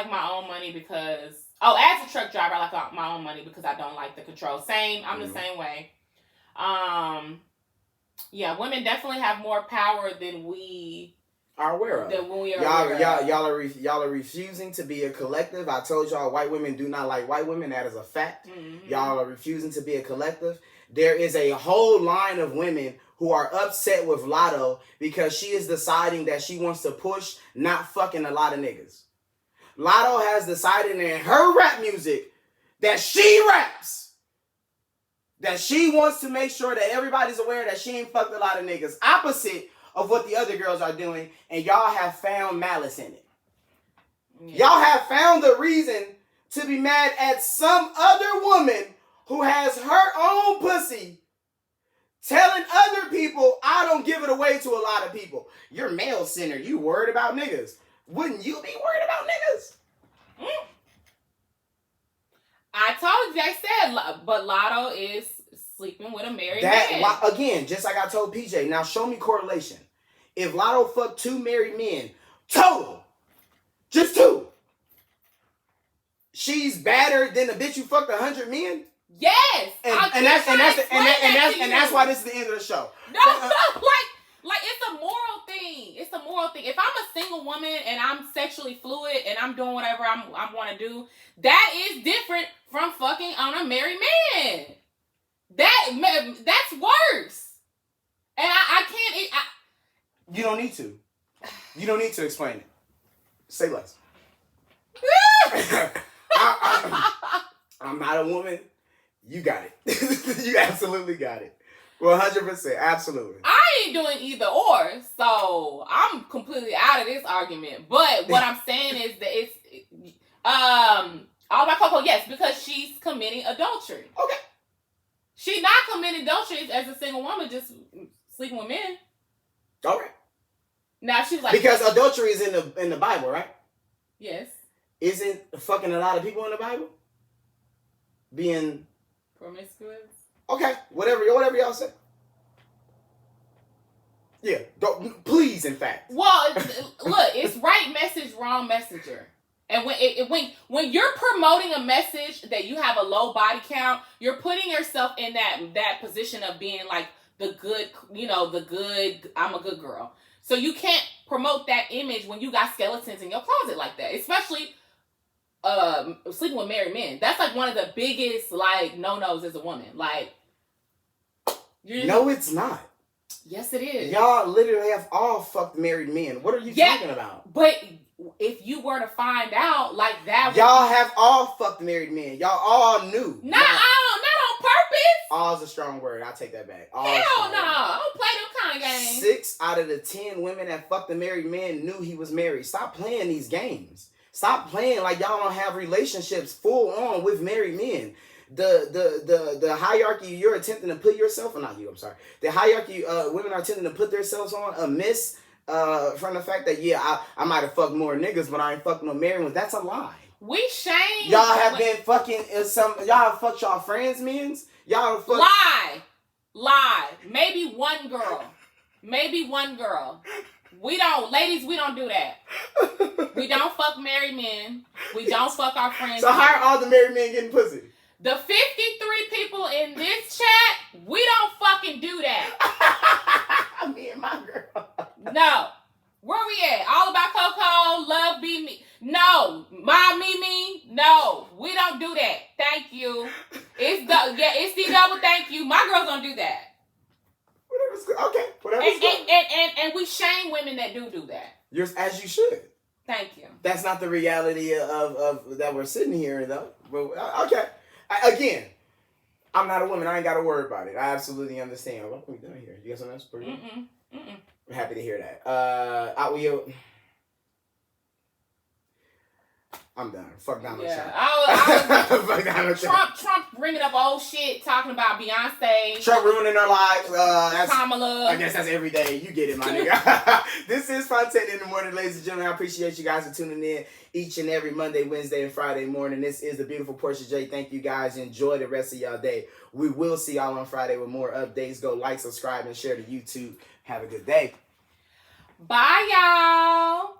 my own money because as a truck driver, I like my own money because I don't like the control. Same, I'm the same way. Yeah, women definitely have more power than we are aware of. Than when we are y'all are refusing to be a collective. I told y'all white women do not like white women. That is a fact. Mm-hmm. Y'all are refusing to be a collective. There is a whole line of women who are upset with Lotto because she is deciding that she wants to push not fucking a lot of niggas. Lotto has decided in her rap music that she raps. That she wants to make sure that everybody's aware that she ain't fucked a lot of niggas. Opposite of what the other girls are doing. And y'all have found malice in it. Yeah. Y'all have found the reason to be mad at some other woman who has her own pussy telling other people, I don't give it away to a lot of people. You're male-centered. You worried about niggas. Wouldn't you be worried about niggas? Mm. I told you, I said, but Lotto is sleeping with a married man. Again, just like I told PJ, now show me correlation. If Lotto fucked 2 married men, total, just 2, she's badder than the bitch who fucked 100 men? Yes! And that's why this is the end of the show. No, like it's a moral thing. It's a moral thing. If I'm a single woman and I'm sexually fluid and I'm doing whatever I want to do, that is different from fucking on a married man. That's worse. And I can't. You don't need to. You don't need to explain it. Say less. I'm not a woman. You got it. You absolutely got it. 100%. Absolutely. I ain't doing either or, so I'm completely out of this argument. But what I'm saying is that it's all about Coco, yes, because she's committing adultery. Okay. She's not committing adultery as a single woman, just sleeping with men. All right. Now she's like, because adultery is in the Bible, right? Yes. Isn't fucking a lot of people in the Bible being promiscuous? Okay, whatever y'all say. Yeah, please, in fact. Well, look, it's right message, wrong messenger. And when you're promoting a message that you have a low body count, you're putting yourself in that position of being like the good, I'm a good girl. So you can't promote that image when you got skeletons in your closet like that, especially sleeping with married men. That's like one of the biggest no-nos as a woman. No, it's not. Yes, it is. Y'all literally have all fucked married men. What are you talking about? But if you were to find out like that, y'all have all fucked married men. Y'all all knew. Not on purpose. All is a strong word. I take that back. Hell no. I don't play them kind of games. 6 out of the 10 women that fucked a married man knew he was married. Stop playing these games. Stop playing like y'all don't have relationships full on with married men. The hierarchy you're attempting to put yourself, or not you, I'm sorry. The hierarchy women are attempting to put themselves on amiss from the fact that I might have fucked more niggas, but I ain't fucked no married ones. That's a lie. We shame. Y'all have been fucking y'all have fucked y'all friends' men's. Y'all have fucked. Lie. Maybe one girl. Ladies, we don't do that. We don't fuck married men. We don't fuck our friends. So how are all the married men getting pussy? The 53 people in this chat, we don't fucking do that. Me and my girl. No. Where we at? All about Coco, love be me. No. My me. No. We don't do that. Thank you. It's the double thank you. My girls don't do that. Whatever's good. And we shame women that do that. As you should. Thank you. That's not the reality of that we're sitting here though. But okay. Again, I'm not a woman. I ain't got to worry about it. I absolutely understand. What are we doing here? You got something else for you? I'm happy to hear that. I'm done. Fuck Donald Trump. Fuck Donald Trump bringing up old shit, talking about Beyonce. Trump ruining our lives. Kamala. I guess that's every day. You get it, my nigga. This is Fontane in the morning, ladies and gentlemen. I appreciate you guys for tuning in each and every Monday, Wednesday, and Friday morning. This is the beautiful Portia J. Thank you guys. Enjoy the rest of y'all day. We will see y'all on Friday with more updates. Go like, subscribe, and share to YouTube. Have a good day. Bye, y'all.